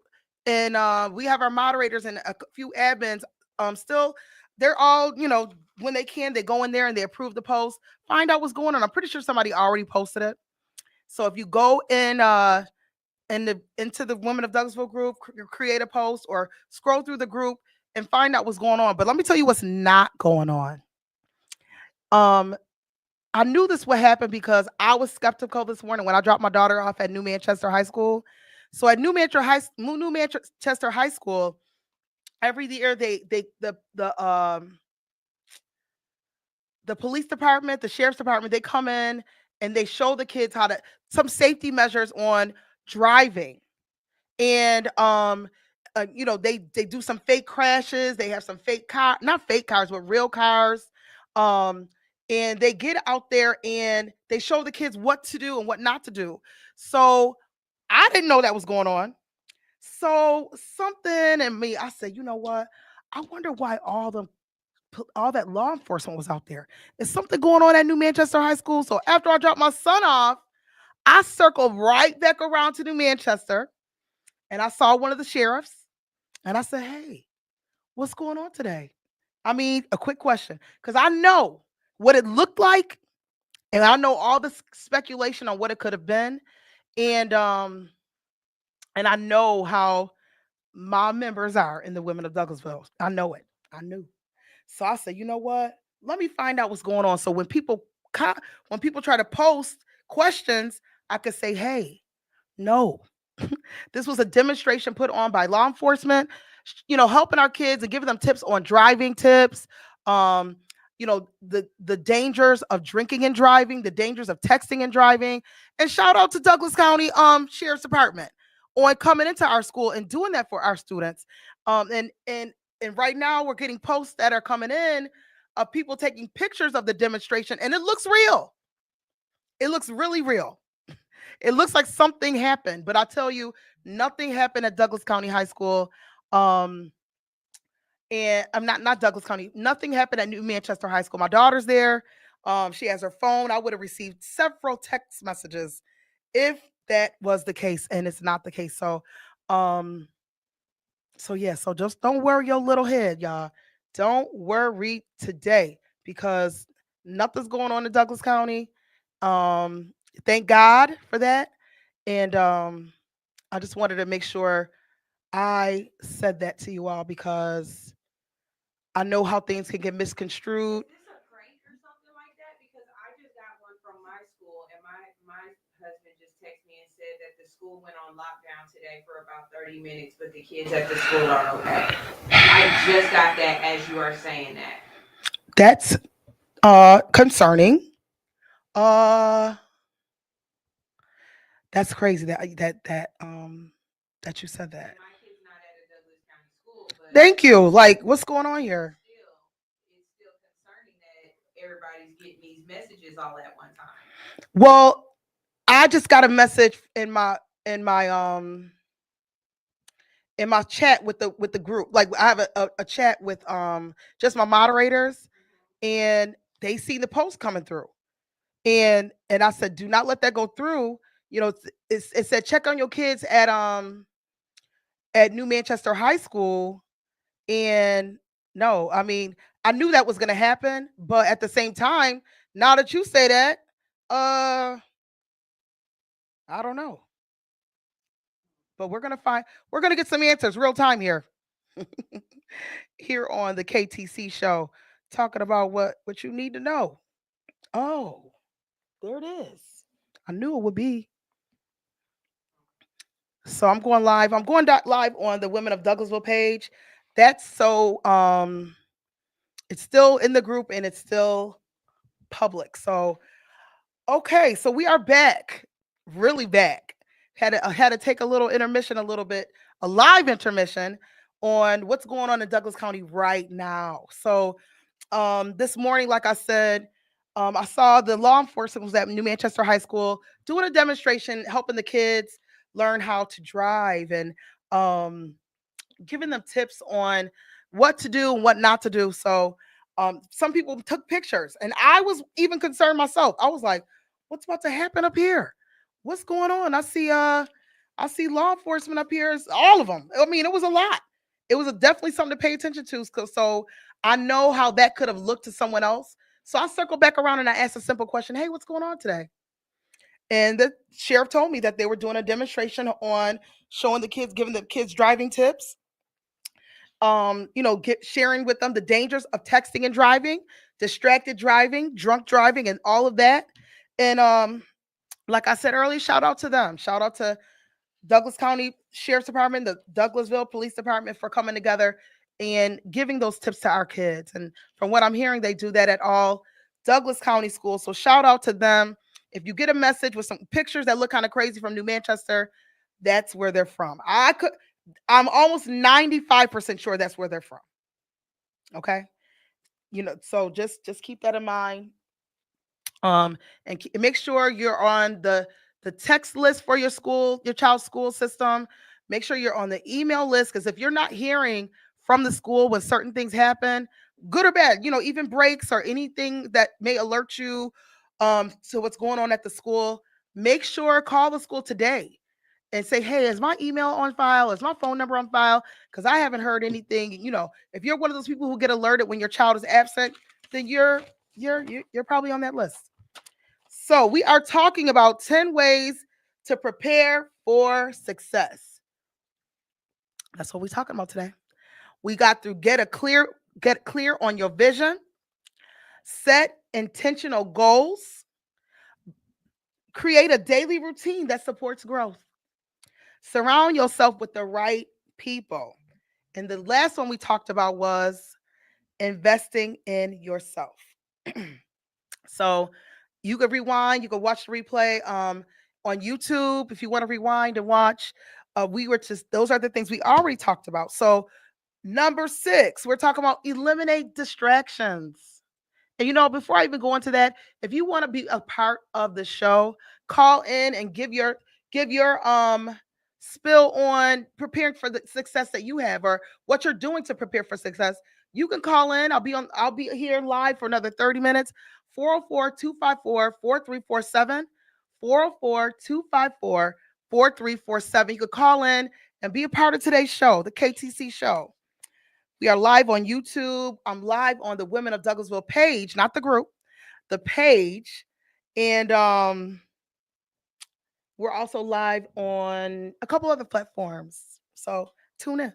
and we have our moderators and a few admins. Still, they're all, when they can, they go in there and they approve the post. Find out what's going on. I'm pretty sure somebody already posted it. So if you go into the Women of Douglasville group, create a post or scroll through the group and find out what's going on. But let me tell you what's not going on. I knew this would happen because I was skeptical this morning when I dropped my daughter off at New Manchester High School. So at New Manchester High School, every year the police department, the sheriff's department, they come in and they show the kids some safety measures on driving. And they do some fake crashes. They have some fake car, not fake cars, but real cars. And they get out there and they show the kids what to do and what not to do. So I didn't know that was going on. So something in me, I said, you know what? I wonder why all that law enforcement was out there. Is something going on at New Manchester High School? So after I dropped my son off, I circled right back around to New Manchester and I saw one of the sheriffs and I said, hey, what's going on today? I mean, a quick question, because I know what it looked like and I know all the speculation on what it could have been. And I know how my members are in the Women of Douglasville. I know it. I knew. So I said, you know what? Let me find out what's going on. So when people try to post questions, I could say, hey, no, this was a demonstration put on by law enforcement, helping our kids and giving them tips on driving tips, the dangers of drinking and driving, the dangers of texting and driving. And shout out to Douglas County Sheriff's Department on coming into our school and doing that for our students. And right now we're getting posts that are coming in of people taking pictures of the demonstration, and it looks real. It looks really real. It looks like something happened, but I tell you, nothing happened at Douglas County High School. And I'm not Douglas County. Nothing happened at New Manchester High School. My daughter's there. She has her phone. I would have received several text messages if that was the case, and it's not the case. So just don't worry your little head, y'all. Don't worry today because nothing's going on in Douglas County. Thank God for that. And I just wanted to make sure I said that to you all because I know how things can get misconstrued. Is this a prank or something like that? Because I just got one from my school, and my husband just texted me and said that the school went on lockdown today for about 30 minutes, but the kids at the school are okay. I just got that as you are saying that. That's concerning. That's crazy that you said that. My kid's not at a Douglas County school, but Thank you. Like, what's going on here? it's still concerning that everybody's getting these messages all at one time. Well, I just got a message in my chat with the group. Like, I have a chat with just my moderators, and they see the post coming through. And I said, do not let that go through. It said check on your kids at New Manchester High School. And no, I mean, I knew that was gonna happen, but at the same time, now that you say that, I don't know. But we're gonna get some answers real time here. Here on the KTC show, talking about what you need to know. Oh, there it is. I knew it would be. So I'm going live. I'm going live on the Women of Douglasville page. That's so it's still in the group and it's still public. So okay, so we are back, really back. Had to take a little intermission, a live intermission on what's going on in Douglas County right now. So this morning, like I said, I saw the law enforcement was at New Manchester High School doing a demonstration, helping the kids learn how to drive and giving them tips on what to do and what not to do. So some people took pictures, and I was even concerned myself. I was like, what's about to happen up here? What's going on? I see law enforcement up here. All of them. I mean, it was a lot. It was definitely something to pay attention to. So I know how that could have looked to someone else. So I circled back around and I asked a simple question. Hey, what's going on today? And the sheriff told me that they were doing a demonstration on showing the kids, giving the kids driving tips, sharing with them the dangers of texting and driving, distracted driving, drunk driving, and all of that. And like I said earlier, shout out to them. Shout out to Douglas County Sheriff's Department, the Douglasville Police Department for coming together and giving those tips to our kids. And from what I'm hearing, they do that at all Douglas County schools. So shout out to them. If you get a message with some pictures that look kind of crazy from New Manchester, that's where they're from. I'm almost 95% sure that's where they're from. Okay. So just keep that in mind. And make sure you're on the text list for your child's school system. Make sure you're on the email list, because if you're not hearing from the school when certain things happen, good or bad, even breaks or anything that may alert you to what's going on at the school, make sure call the school today and say, hey, is my email on file? Is my phone number on file? Because I haven't heard anything. If you're one of those people who get alerted when your child is absent, then you're probably on that list. So we are talking about 10 ways to prepare for success. That's what we're talking about today. We got through get clear on your vision, set intentional goals, create a daily routine that supports growth, surround yourself with the right people. And the last one we talked about was investing in yourself. So you could rewind, you could watch the replay on YouTube if you want to rewind and watch. Those are the things we already talked about. So number 6, we're talking about eliminate distractions. And before I even go into that, if you want to be a part of the show, call in and give your spill on preparing for the success that you have, or what you're doing to prepare for success. You can call in. I'll be here live for another 30 minutes. 404-254-4347. 404-254-4347. You could call in and be a part of today's show, the KTC show. We are live on YouTube. I'm live on the Women of Douglasville page, not the group, the page. And we're also live on a couple other platforms. So tune in.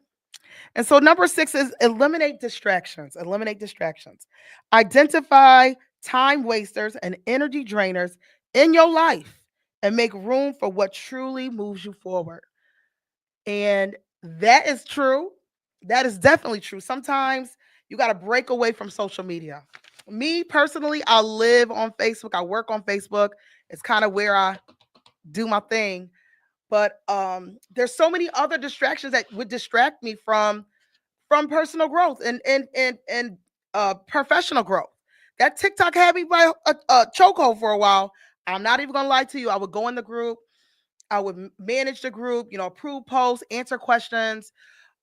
And so number 6 is eliminate distractions. Eliminate distractions. Identify time wasters and energy drainers in your life and make room for what truly moves you forward. And that is true. That is definitely true. Sometimes you got to break away from social media. Me personally, I live on Facebook. I work on Facebook. It's kind of where I do my thing. But there's so many other distractions that would distract me from personal growth and professional growth. That TikTok had me by a chokehold for a while. I'm not even gonna lie to you. I would go in the group, I would manage the group, approve posts, answer questions,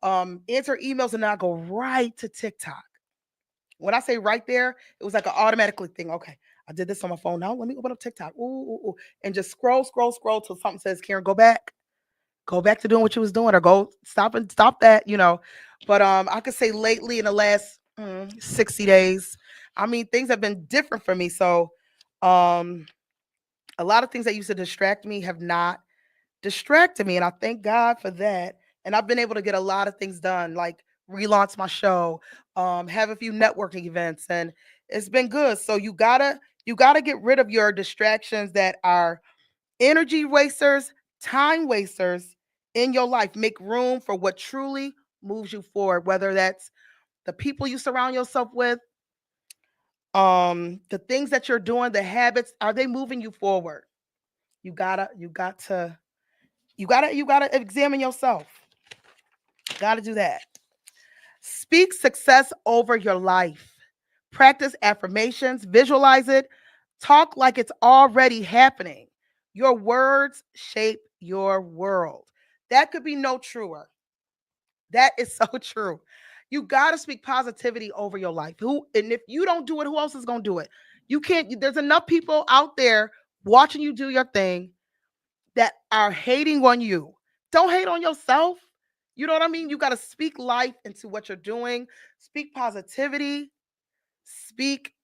answer emails, and then I go right to TikTok. When I say right there, it was like an automatically thing. Okay, I did this on my phone. Now let me open up TikTok. Ooh, and just scroll till something says, Karen, go back to doing what you was doing, or go stop that, But I could say lately in the last 60 days, things have been different for me. So a lot of things that used to distract me have not distracted me. And I thank God for that. And I've been able to get a lot of things done, like relaunch my show, have a few networking events, and it's been good. So you gotta get rid of your distractions that are energy wasters, time wasters in your life. Make room for what truly moves you forward, whether that's the people you surround yourself with, the things that you're doing, the habits, are they moving you forward? You gotta examine yourself. Gotta do that. Speak success over your life. Practice affirmations, visualize it, talk like it's already happening. Your words shape your world. That could be no truer. That is so true. You got to speak positivity over your life. And if you don't do it, who else is going to do it? You can't. There's enough people out there watching you do your thing that are hating on you. Don't hate on yourself. You know what I mean? You got to speak life into what you're doing. Speak positivity. Speak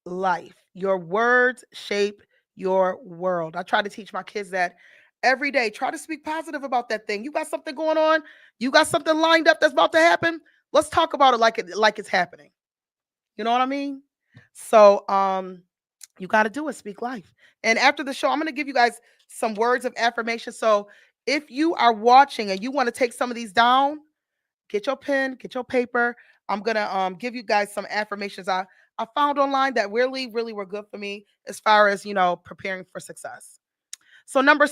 life. Your words shape your world. I try to teach my kids that every day. Try to speak positive about that thing. You got something going on. You got something lined up that's about to happen. Let's talk about it like it's happening. You know what I mean? So you got to do it. Speak life. And after the show, I'm going to give you guys some words of affirmation. So if you are watching and you want to take some of these down, get your pen, get your paper. I'm going to give you guys some affirmations I found online that really, really were good for me as far as, preparing for success. So number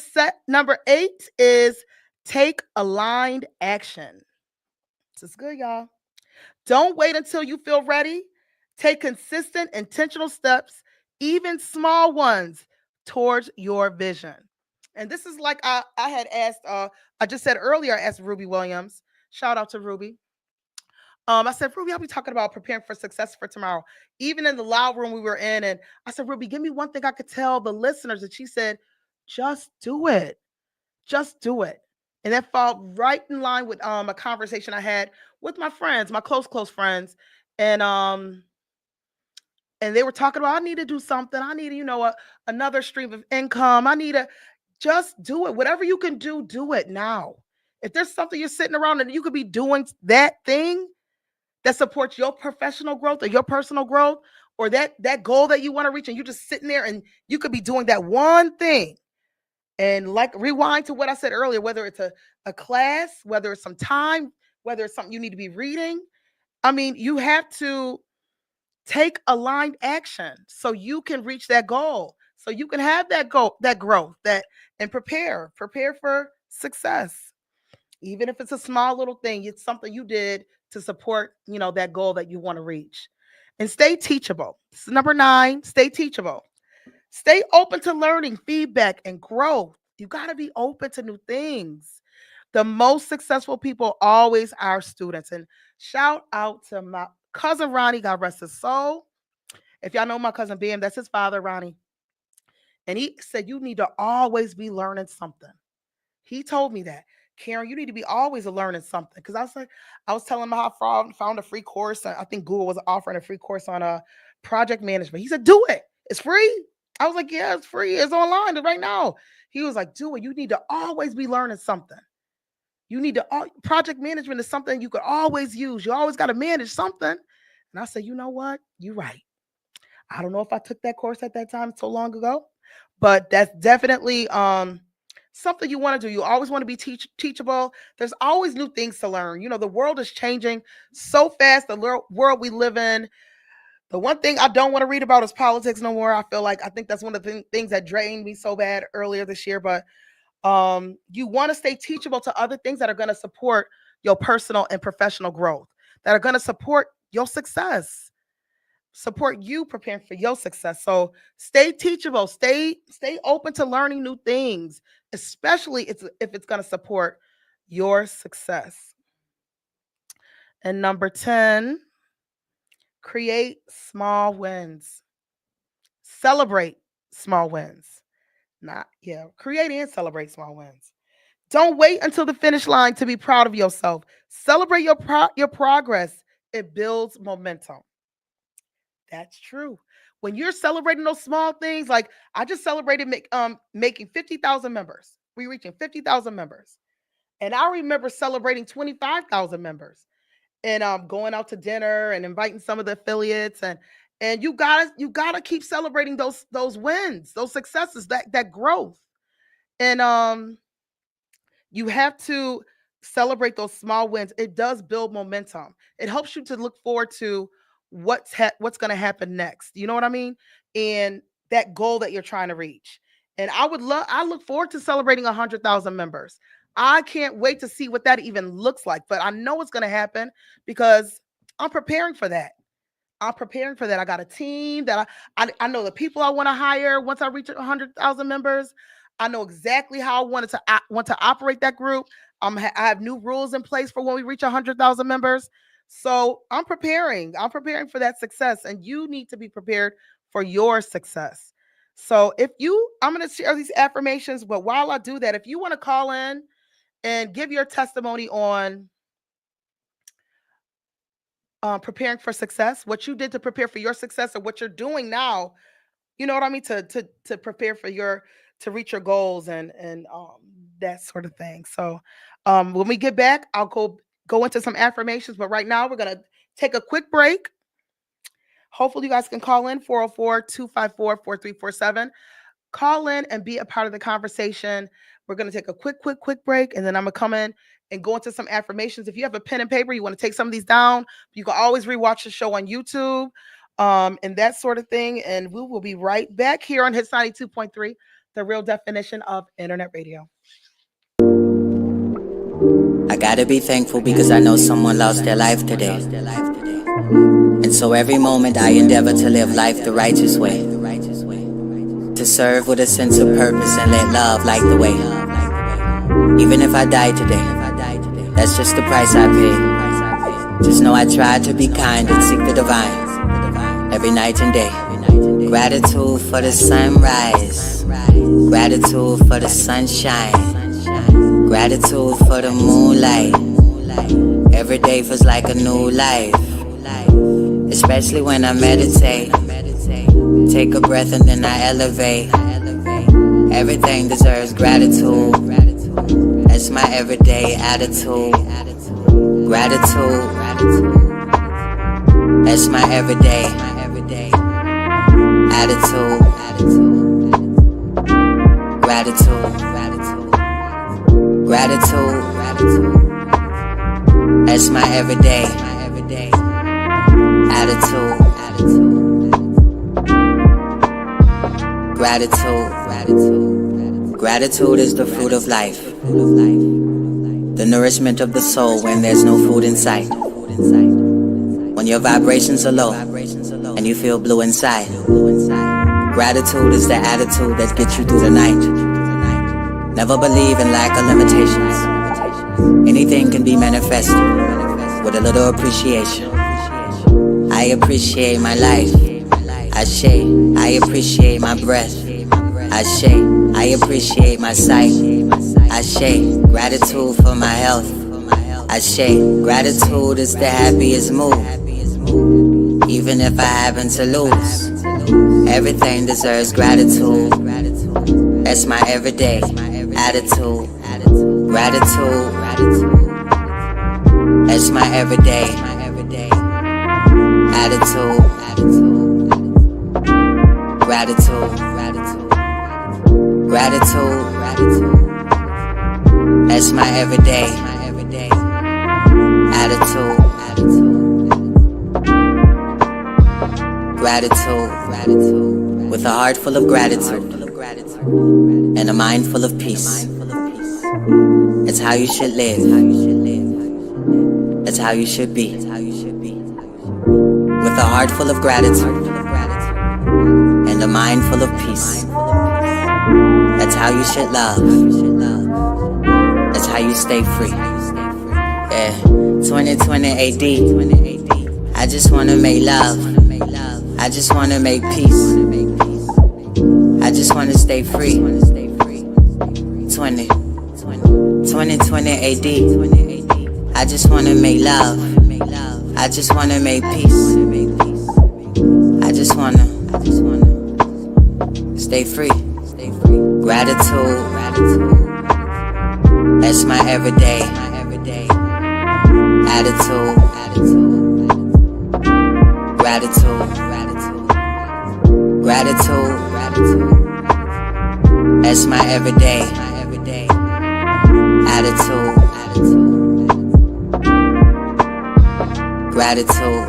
8 is Take aligned action. This is good, y'all. Don't wait until you feel ready. Take consistent, intentional steps, even small ones, towards your vision. And this is like I had asked, I just said earlier, I asked Ruby Williams. Shout out to Ruby. I said, Ruby, I'll be talking about preparing for success for tomorrow. Even in the loud room we were in, and I said, Ruby, give me one thing I could tell the listeners. And she said, just do it. Just do it. And that fell right in line with a conversation I had with my friends, my close friends. And they were talking about, I need to do something. I need, another stream of income. I need to just do it. Whatever you can do it now. If there's something you're sitting around and you could be doing that thing that supports your professional growth or your personal growth, or that goal that you want to reach, and you're just sitting there and you could be doing that one thing. And like, rewind to what I said earlier, whether it's a class, whether it's some time, whether it's something you need to be reading. I mean, you have to take aligned action so you can reach that goal, so you can have that goal, that growth, and prepare for success. Even if it's a small little thing, it's something you did to support, that goal that you want to reach. And stay teachable. This is number 9, stay teachable. Stay open to learning, feedback, and growth. You got to be open to new things. The most successful people always are students. And shout out to my cousin Ronnie, God rest his soul. If y'all know my cousin Bam, that's his father, Ronnie. And he said, you need to always be learning something. He told me that. Karen, you need to be always learning something. Because I was telling him how I found a free course. I think Google was offering a free course on project management. He said, do it. It's free. I was like, yeah, it's free. It's online right now. He was like, do it. You need to always be learning something. You need to, project management is something you could always use. You always got to manage something. And I said, you know what? You're right. I don't know if I took that course at that time so long ago, but that's definitely something you want to do. You always want to be teachable. There's always new things to learn. The world is changing so fast. The world we live in. The one thing I don't want to read about is politics no more. I think that's one of the things that drained me so bad earlier this year. But you want to stay teachable to other things that are going to support your personal and professional growth, that are going to support your success, support you preparing for your success. So stay teachable, stay open to learning new things, especially if it's going to support your success. And number 10, create small wins. Celebrate small wins. Create and celebrate small wins. Don't wait until the finish line to be proud of yourself. Celebrate your progress. It builds momentum. That's true. When you're celebrating those small things, like I just celebrated making 50,000 members. We're reaching 50,000 members. And I remember celebrating 25,000 members and going out to dinner and inviting some of the affiliates, and you gotta keep celebrating those wins, those successes, that growth. And you have to celebrate those small wins. It does build momentum. It helps you to look forward to what's going to happen next. You know what I mean? And that goal that you're trying to reach. And I look forward to celebrating 100,000 members. I can't wait to see what that even looks like, but I know it's going to happen because I'm preparing for that. I got a team that I know the people I want to hire once I reach 100,000 members. I know exactly how I want to operate that group. I have new rules in place for when we reach 100,000 members. So I'm preparing for that success, and you need to be prepared for your success. So I'm going to share these affirmations, but while I do that, if you want to call in and give your testimony on preparing for success, what you did to prepare for your success, or what you're doing now, you know what I mean, to prepare for to reach your goals and that sort of thing. So when we get back, I'll go into some affirmations, but right now we're going to take a quick break. Hopefully you guys can call in 404-254-4347. Call in and be a part of the conversation. We're going to take a quick break, and then I'm going to come in and go into some affirmations. If you have a pen and paper, you want to take some of these down, you can always rewatch the show on YouTube and that sort of thing. And we will be right back here on Hits 92.3, the real definition of internet radio. I gotta be thankful because I know someone lost their life today. And so every moment I endeavor to live life the righteous way, to serve with a sense of purpose and let love light the way. Even if I die today, that's just the price I pay. Just know I try to be kind and seek the divine every night and day. Gratitude for the sunrise, gratitude for the sunshine, gratitude for the moonlight. Every day feels like a new life, especially when I meditate. Take a breath and then I elevate. Everything deserves gratitude. That's my everyday attitude. Gratitude. That's my everyday attitude. Gratitude. Gratitude. That's my everyday attitude. Gratitude. Gratitude is the fruit of life, the nourishment of the soul when there's no food in sight. When your vibrations are low and you feel blue inside, gratitude is the attitude that gets you through the night. Never believe in lack or limitations. Anything can be manifested with a little appreciation. I appreciate my life. I appreciate my breath. I appreciate my sight. Gratitude for my health. Gratitude is the happiest mood. Even if I happen to lose, everything deserves gratitude. That's my everyday attitude. Gratitude. That's my everyday attitude. Gratitude. Gratitude. That's my everyday attitude. Gratitude. With a heart full of gratitude and a mind full of peace. It's how you should live. It's how you should be. With a heart full of gratitude and a mind full of peace. That's how you should love. That's how you stay free. Yeah, 2020 AD. I just wanna make love. I just wanna make peace. I just wanna stay free. 2020 AD. I just wanna make love. I just wanna make peace. I just wanna stay free. Gratitude. That's my everyday attitude. Gratitude. Gratitude. That's my everyday attitude. Gratitude.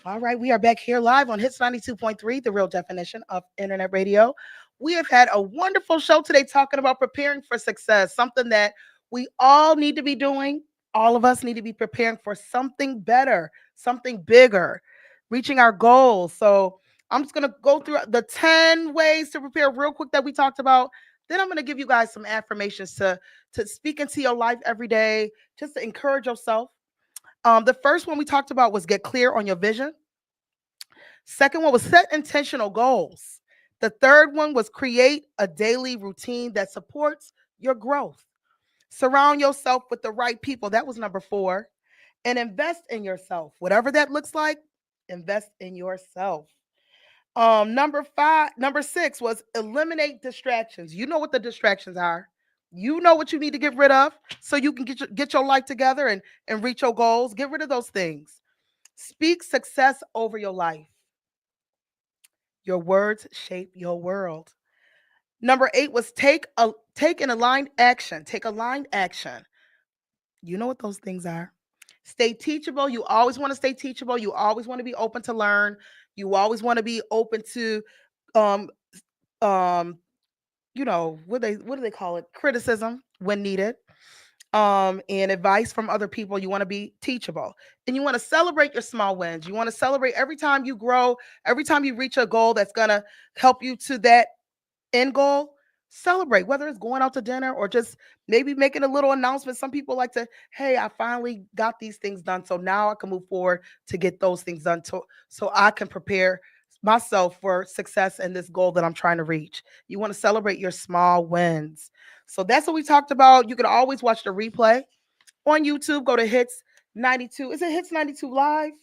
All right, we are back here live on Hits 92.3, the real definition of internet radio. We have had a wonderful show today talking about preparing for success, something that we all need to be doing. All of us need to be preparing for something better, something bigger, reaching our goals. So I'm just going to go through the 10 ways to prepare real quick that we talked about. Then I'm going to give you guys some affirmations to speak into your life every day, just to encourage yourself. The first one we talked about was get clear on your vision. Second one was set intentional goals. The third one was create a daily routine that supports your growth. Surround yourself with the right people. That was number 4. And invest in yourself. Whatever that looks like, invest in yourself. Number 6 was eliminate distractions. You know what the distractions are. You know what you need to get rid of so you can get your life together and reach your goals. Get rid of those things. Speak success over your life. Your words shape your world. Number 8 was take an aligned action. Take aligned action. You know what those things are. Stay teachable. You always want to stay teachable. You always want to be open to learn. You always want to be open to um what do they call it? Criticism when needed. And advice from other people. You want to be teachable. And you want to celebrate your small wins. You want to celebrate every time you grow, every time you reach a goal that's gonna help you to that end goal. Celebrate, whether it's going out to dinner or just maybe making a little announcement. Some people like to, hey, I finally got these things done. So now I can move forward to get those things done so I can prepare myself for success in this goal that I'm trying to reach. You want to celebrate your small wins. So that's what we talked about. You can always watch the replay on YouTube. Go to Hits 92. Is it Hits 92 Live?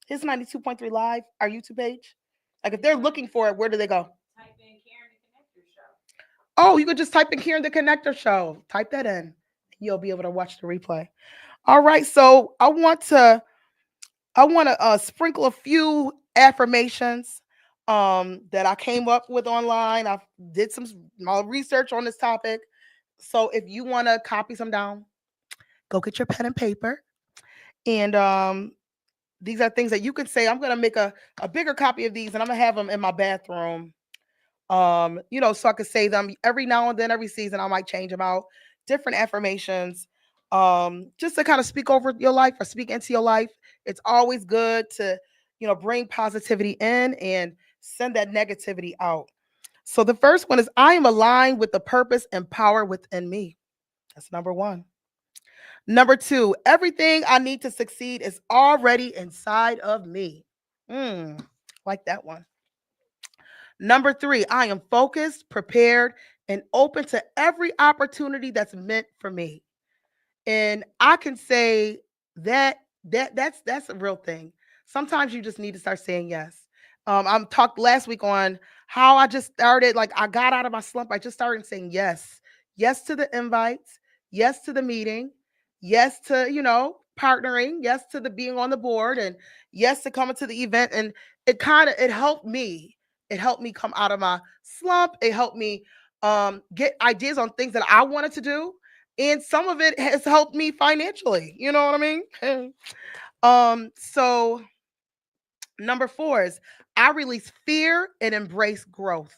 Hits 92.3 Live, our YouTube page. Like if they're looking for it, where do they go? Oh, you could just type in Karen the Connector Show. Type that in. You'll be able to watch the replay. All right. So I want to sprinkle a few affirmations that I came up with online. I did some research on this topic. So if you want to copy some down, go get your pen and paper. And these are things that you can say. I'm going to make a bigger copy of these, and I'm going to have them in my bathroom. So I could say them every now and then, every season. I might change them out. Different affirmations, just to kind of speak over your life or speak into your life. It's always good to, bring positivity in and send that negativity out. So the first one is, I am aligned with the purpose and power within me. That's number 1. Number 2, everything I need to succeed is already inside of me. Like that one. Number 3, I am focused, prepared, and open to every opportunity that's meant for me. And I can say that's a real thing. Sometimes you just need to start saying yes. I talked last week on how I just started, like I got out of my slump. I just started saying yes. Yes to the invites, yes to the meeting, yes to, partnering, yes to the being on the board, and yes to coming to the event. And it helped me. It helped me come out of my slump. It helped me get ideas on things that I wanted to do. And some of it has helped me financially. You know what I mean? So number 4 is, I release fear and embrace growth.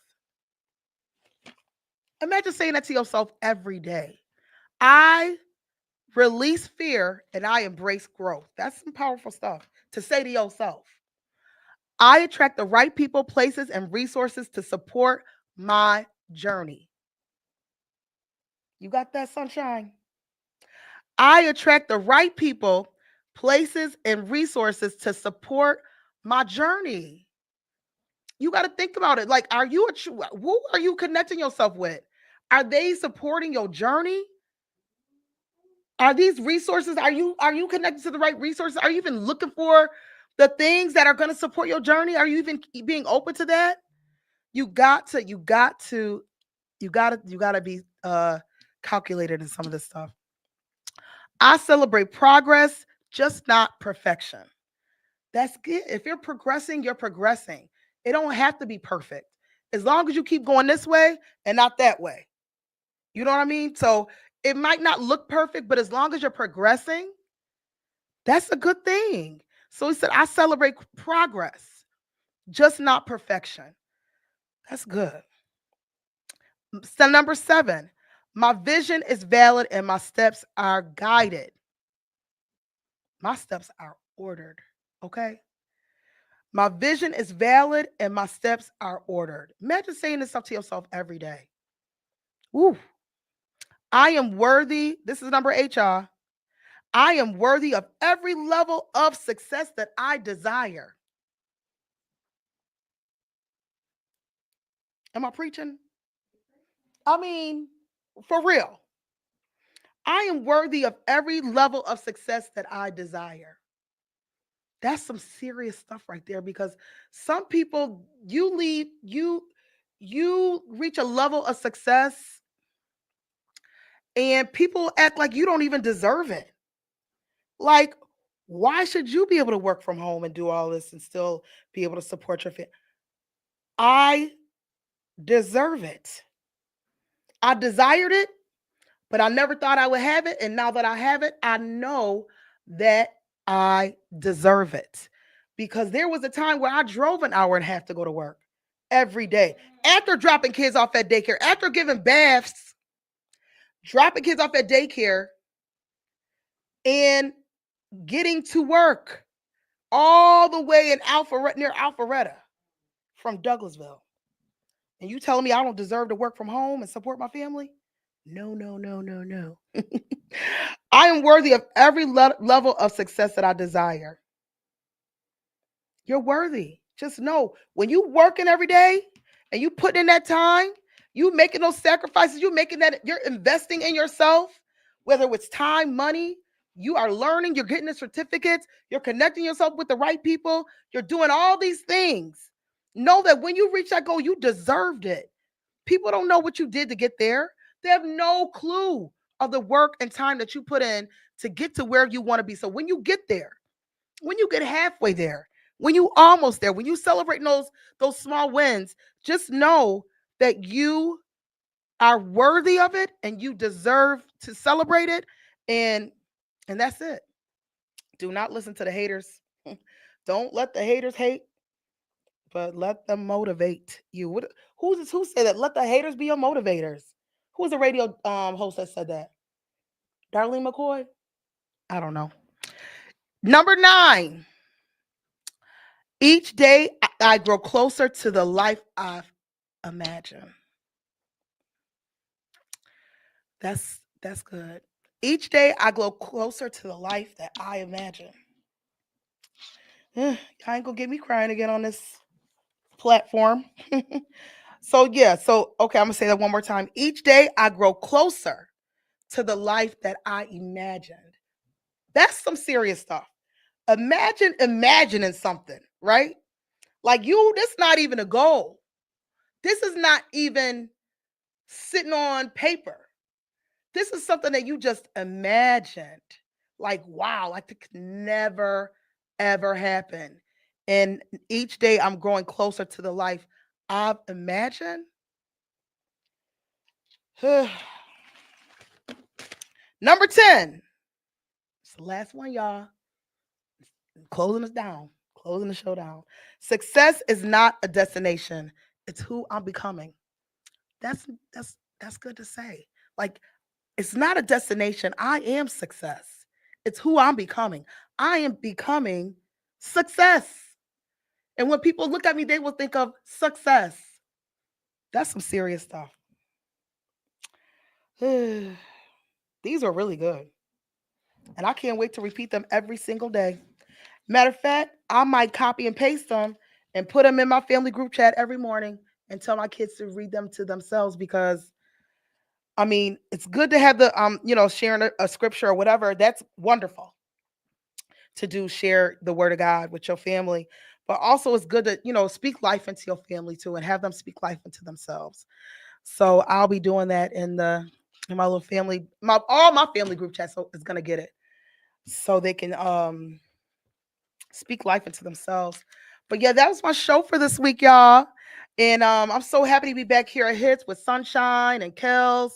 Imagine saying that to yourself every day. I release fear and I embrace growth. That's some powerful stuff to say to yourself. I attract the right people, places, and resources to support my journey. You got that, sunshine? I attract the right people, places, and resources to support my journey. You got to think about it. Like, who are you connecting yourself with? Are they supporting your journey? Are these resources, are you connected to the right resources? Are you even looking for the things that are going to support your journey? Are you even being open to that? You got to be calculated in some of this stuff. I celebrate progress, just not perfection. That's good. If you're progressing, you're progressing. It don't have to be perfect. As long as you keep going this way and not that way. You know what I mean? So it might not look perfect, but as long as you're progressing, that's a good thing. So he said, I celebrate progress, just not perfection. That's good. So number 7, my vision is valid and my steps are guided. My steps are ordered, okay? My vision is valid and my steps are ordered. Imagine saying this stuff to yourself every day. Ooh. I am worthy. This is number 8, y'all. I am worthy of every level of success that I desire. Am I preaching? I mean, for real. I am worthy of every level of success that I desire. That's some serious stuff right there, because some people, you reach a level of success and people act like you don't even deserve it. Like, why should you be able to work from home and do all this and still be able to support your family? I deserve it. I desired it, but I never thought I would have it. And now that I have it, I know that I deserve it. Because there was a time where I drove an hour and a half to go to work every day. After dropping kids off at daycare, after giving baths, dropping kids off at daycare, and getting to work all the way in near Alpharetta from Douglasville. And you telling me I don't deserve to work from home and support my family? No, no, no, no, no. I am worthy of every level of success that I desire. You're worthy. Just know when you working every day and you put in that time, you making those sacrifices, you're investing in yourself, whether it's time, money, you are learning, you're getting the certificates, you're connecting yourself with the right people, you're doing all these things. Know that when you reach that goal, you deserved it. People don't know what you did to get there. They have no clue of the work and time that you put in to get to where you want to be. So when you get there, when you get halfway there, when you almost there, when you celebrate those small wins, just know that you are worthy of it and you deserve to celebrate it. And that's it. Do not listen to the haters. Don't let the haters hate, but let them motivate you. Who said that? Let the haters be your motivators. Who was the radio host that said that? Darlene McCoy? I don't know. Number 9. Each day I grow closer to the life I imagine. That's good. Each day I grow closer to the life that I imagine. I ain't gonna get me crying again on this platform. Okay, I'm gonna say that one more time. Each day I grow closer to the life that I imagined. That's some serious stuff. Imagine imagining something, right? Like this not even a goal. This is not even sitting on paper. This is something that you just imagined. Like, wow, like it could never, ever happen. And each day I'm growing closer to the life I've imagined. Number 10. It's the last one, y'all. Closing us down. Closing the show down. Success is not a destination. It's who I'm becoming. That's good to say. Like, it's not a destination. I am success. It's who I'm becoming. I am becoming success. And when people look at me, they will think of success. That's some serious stuff. These are really good. And I can't wait to repeat them every single day. Matter of fact, I might copy and paste them and put them in my family group chat every morning and tell my kids to read them to themselves, because I mean, it's good to have the sharing a scripture or whatever. That's wonderful to share the word of God with your family. But also it's good to, speak life into your family too and have them speak life into themselves. So I'll be doing that in my little family, all my family group chats is going to get it. So they can speak life into themselves. But yeah, that was my show for this week, y'all. And I'm so happy to be back here at Hits with Sunshine and Kels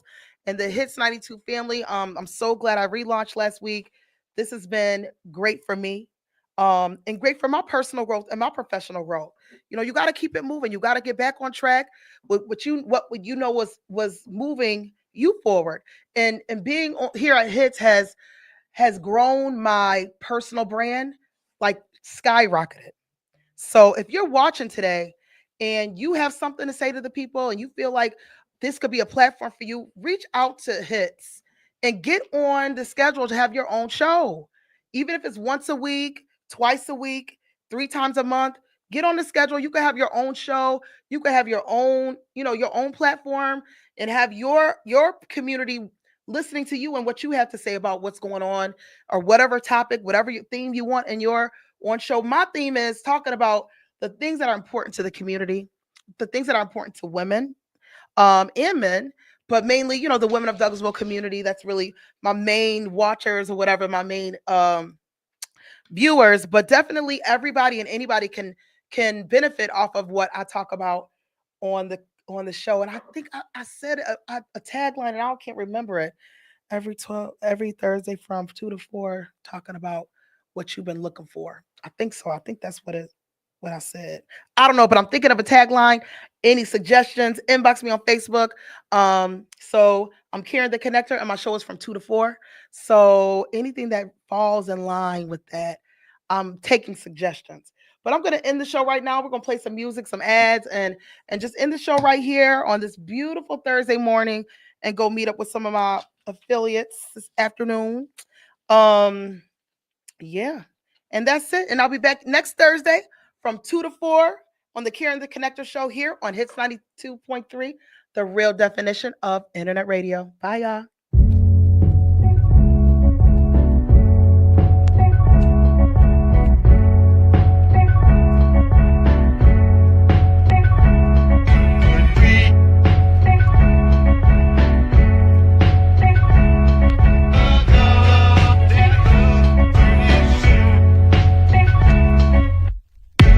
and the Hits 92 family. I'm so glad I relaunched last week. This has been great for me and great for my personal growth and my professional growth. You got to keep it moving. You got to get back on track with what was moving you forward. And being here at Hits has grown my personal brand like skyrocketed. So if you're watching today and you have something to say to the people and you feel like this could be a platform for you. Reach out to Hits and get on the schedule to have your own show. Even if it's once a week, twice a week, 3 times a month, get on the schedule. You can have your own show. You can have your own, your own platform and have your community listening to you and what you have to say about what's going on or whatever topic, whatever theme you want in your own show. My theme is talking about the things that are important to the community, the things that are important to women and men, but mainly, the women of Douglasville community. That's really my main watchers or whatever, my main viewers, but definitely everybody and anybody can benefit off of what I talk about on the show. And I think I said a tagline, and I can't remember it. Every Thursday from 2 to 4, talking about what you've been looking for. I think so. I think that's what I said. I don't know, but I'm thinking of a tagline. Any suggestions, inbox me on Facebook. So I'm Karen the Connector, and my show is from 2 to 4. So anything that falls in line with that, I'm taking suggestions. But I'm going to end the show right now. We're going to play some music, some ads, and just end the show right here on this beautiful Thursday morning and go meet up with some of my affiliates this afternoon. Yeah. And that's it. And I'll be back next Thursday from 2 to 4 on the Karen the Connector show here on Hits 92.3, the real definition of internet radio. Bye, y'all.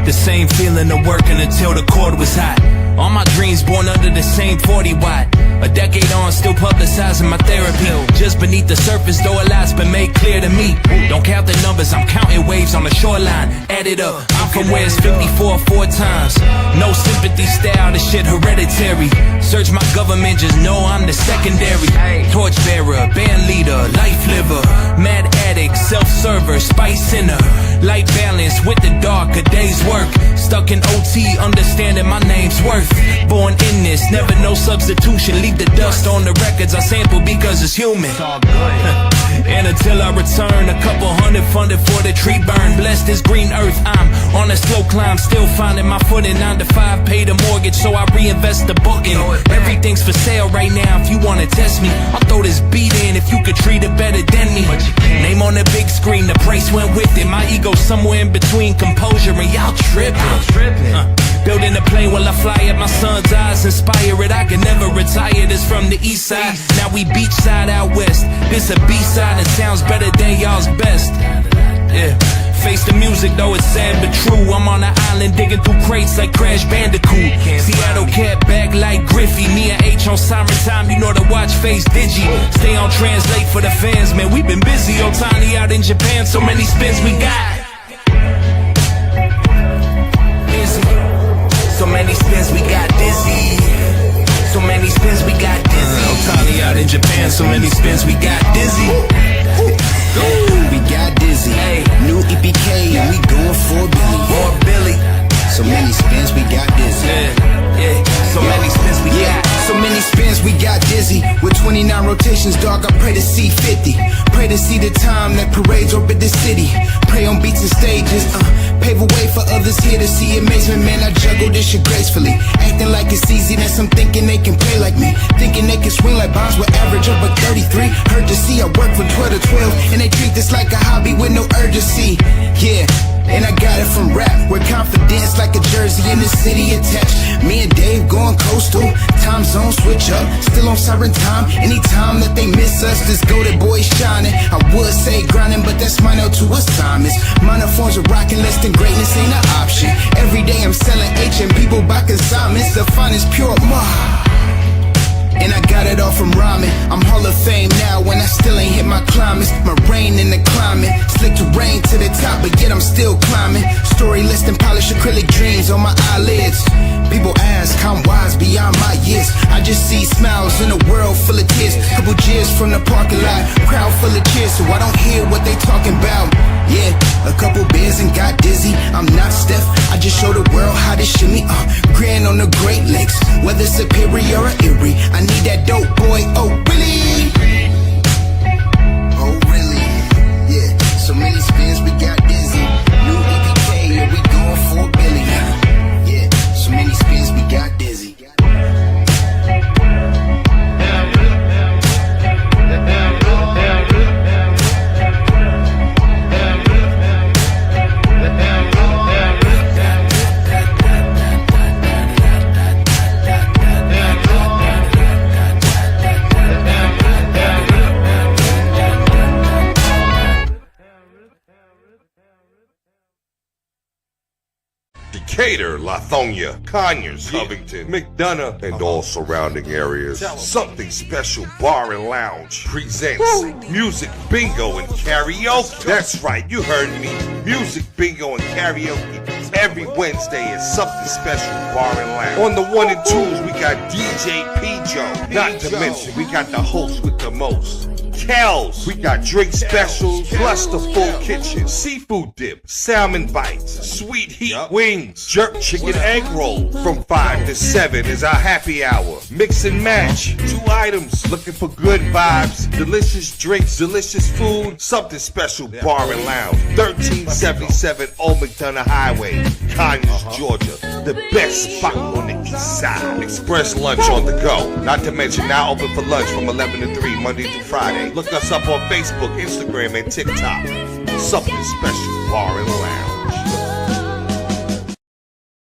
The same feeling of working until the cord was hot. All my dreams born under the same 40 watt. A decade on, still publicizing my therapy. Just beneath the surface, though a lot's been made clear to me. Don't count the numbers, I'm counting waves on the shoreline. Add it up, I'm from where it's 54 4 times. No sympathy style, this shit hereditary. Search my government, just know I'm the secondary. Torchbearer, band leader, life liver. Mad addict, self-server, spice in her. Light balance with the dark, a day's work. Stuck in OT, understanding my name's worth. Born in this, never no substitution. Leave the dust on the records I sample because it's human. And until I return, a couple hundred funded for the tree burn. Blessed is green earth, I'm on a slow climb. Still finding my footing, 9 to 5, pay the mortgage, so I reinvest the booking. Everything's for sale right now if you wanna test me. I'll throw this beat in if you could treat it better than me. Name on the big screen, the price went with it. My ego somewhere in between composure and y'all tripping. Building a plane while I fly at my son's eyes. Inspire it, I can never retire. This from the east side, now we beachside out west. This a B-side and sounds better than y'all's best. Yeah, face the music though it's sad but true. I'm on an island digging through crates like Crash Bandicoot. Seattle cat back like Griffey. Me and H on summertime, you know the watch face Digi. Stay on translate for the fans, man, we been busy. Otani out in Japan, so many spins we got. So many spins, we got dizzy. So many spins, we got dizzy. Otani out in Japan, so many spins, we got dizzy. We got dizzy. New EPK, and we going for Billy. So many spins, we got dizzy. So many spins, we got. So many spins, we got dizzy. With 29 rotations, dog, I pray to see 50. Pray to see the time that parades orbit the city. Pray on beats and stages, pave a way for others here to see amazement. Man, I juggle this shit gracefully. Acting like it's easy, that's I'm thinking they can play like me. Thinking they can swing like bombs with average over 33. Heard to see I work from 12 to 12, and they treat this like a hobby with no urgency. Yeah. And I got it from rap, with confidence like a jersey in the city attached. Me and Dave going coastal, time zone switch up, still on siren time. Anytime that they miss us, this goated boy shining. I would say grinding, but that's minor to assignments. Minor forms of rocking, less than greatness ain't an option. Every day I'm selling H and people buy consignments. The finest pure and I got it all from rhyming. I'm Hall of Fame now when I still ain't hit my climates. My reign in the climate, slick terrain to the top, but yet I'm still climbing. Story less than polished acrylic dreams on my eyelids. People ask how I'm wise beyond my years. I just see smiles in a world full of tears. Couple cheers from the parking lot, crowd full of cheers, so I don't hear what they talking about. Yeah, a couple beers and got dizzy. I'm not Steph, I just show the world how to shimmy. Grand on the Great Lakes, whether Superior or Erie. I need that dope boy, oh really? Oh really? Yeah, so many spins we got dizzy. New EPK, yeah, we going for $1 billion. Yeah, so many spins we got dizzy. Decatur, Lithonia, Conyers, Covington, McDonough, and all surrounding areas. Something Special Bar and Lounge presents Music Bingo and Karaoke. That's right, you heard me. Music Bingo and Karaoke every Wednesday at Something Special Bar and Lounge. On the 1 and 2s, we got DJ P. Not to mention, we got the host with the most. Kells, we got drink specials, plus the full kitchen, seafood dip, salmon bites, sweet heat wings, jerk chicken egg roll. From 5 to 7 is our happy hour. Mix and match, 2 items, looking for good vibes, delicious drinks, delicious food. Something Special Bar and Lounge, 1377 Old McDonough Highway, Conyers, Georgia. The best spot on the east side. Express lunch on the go. Not to mention now open for lunch from 11 to 3 Monday through Friday. Look us up on Facebook, Instagram, and TikTok. Something Special Bar and Lounge.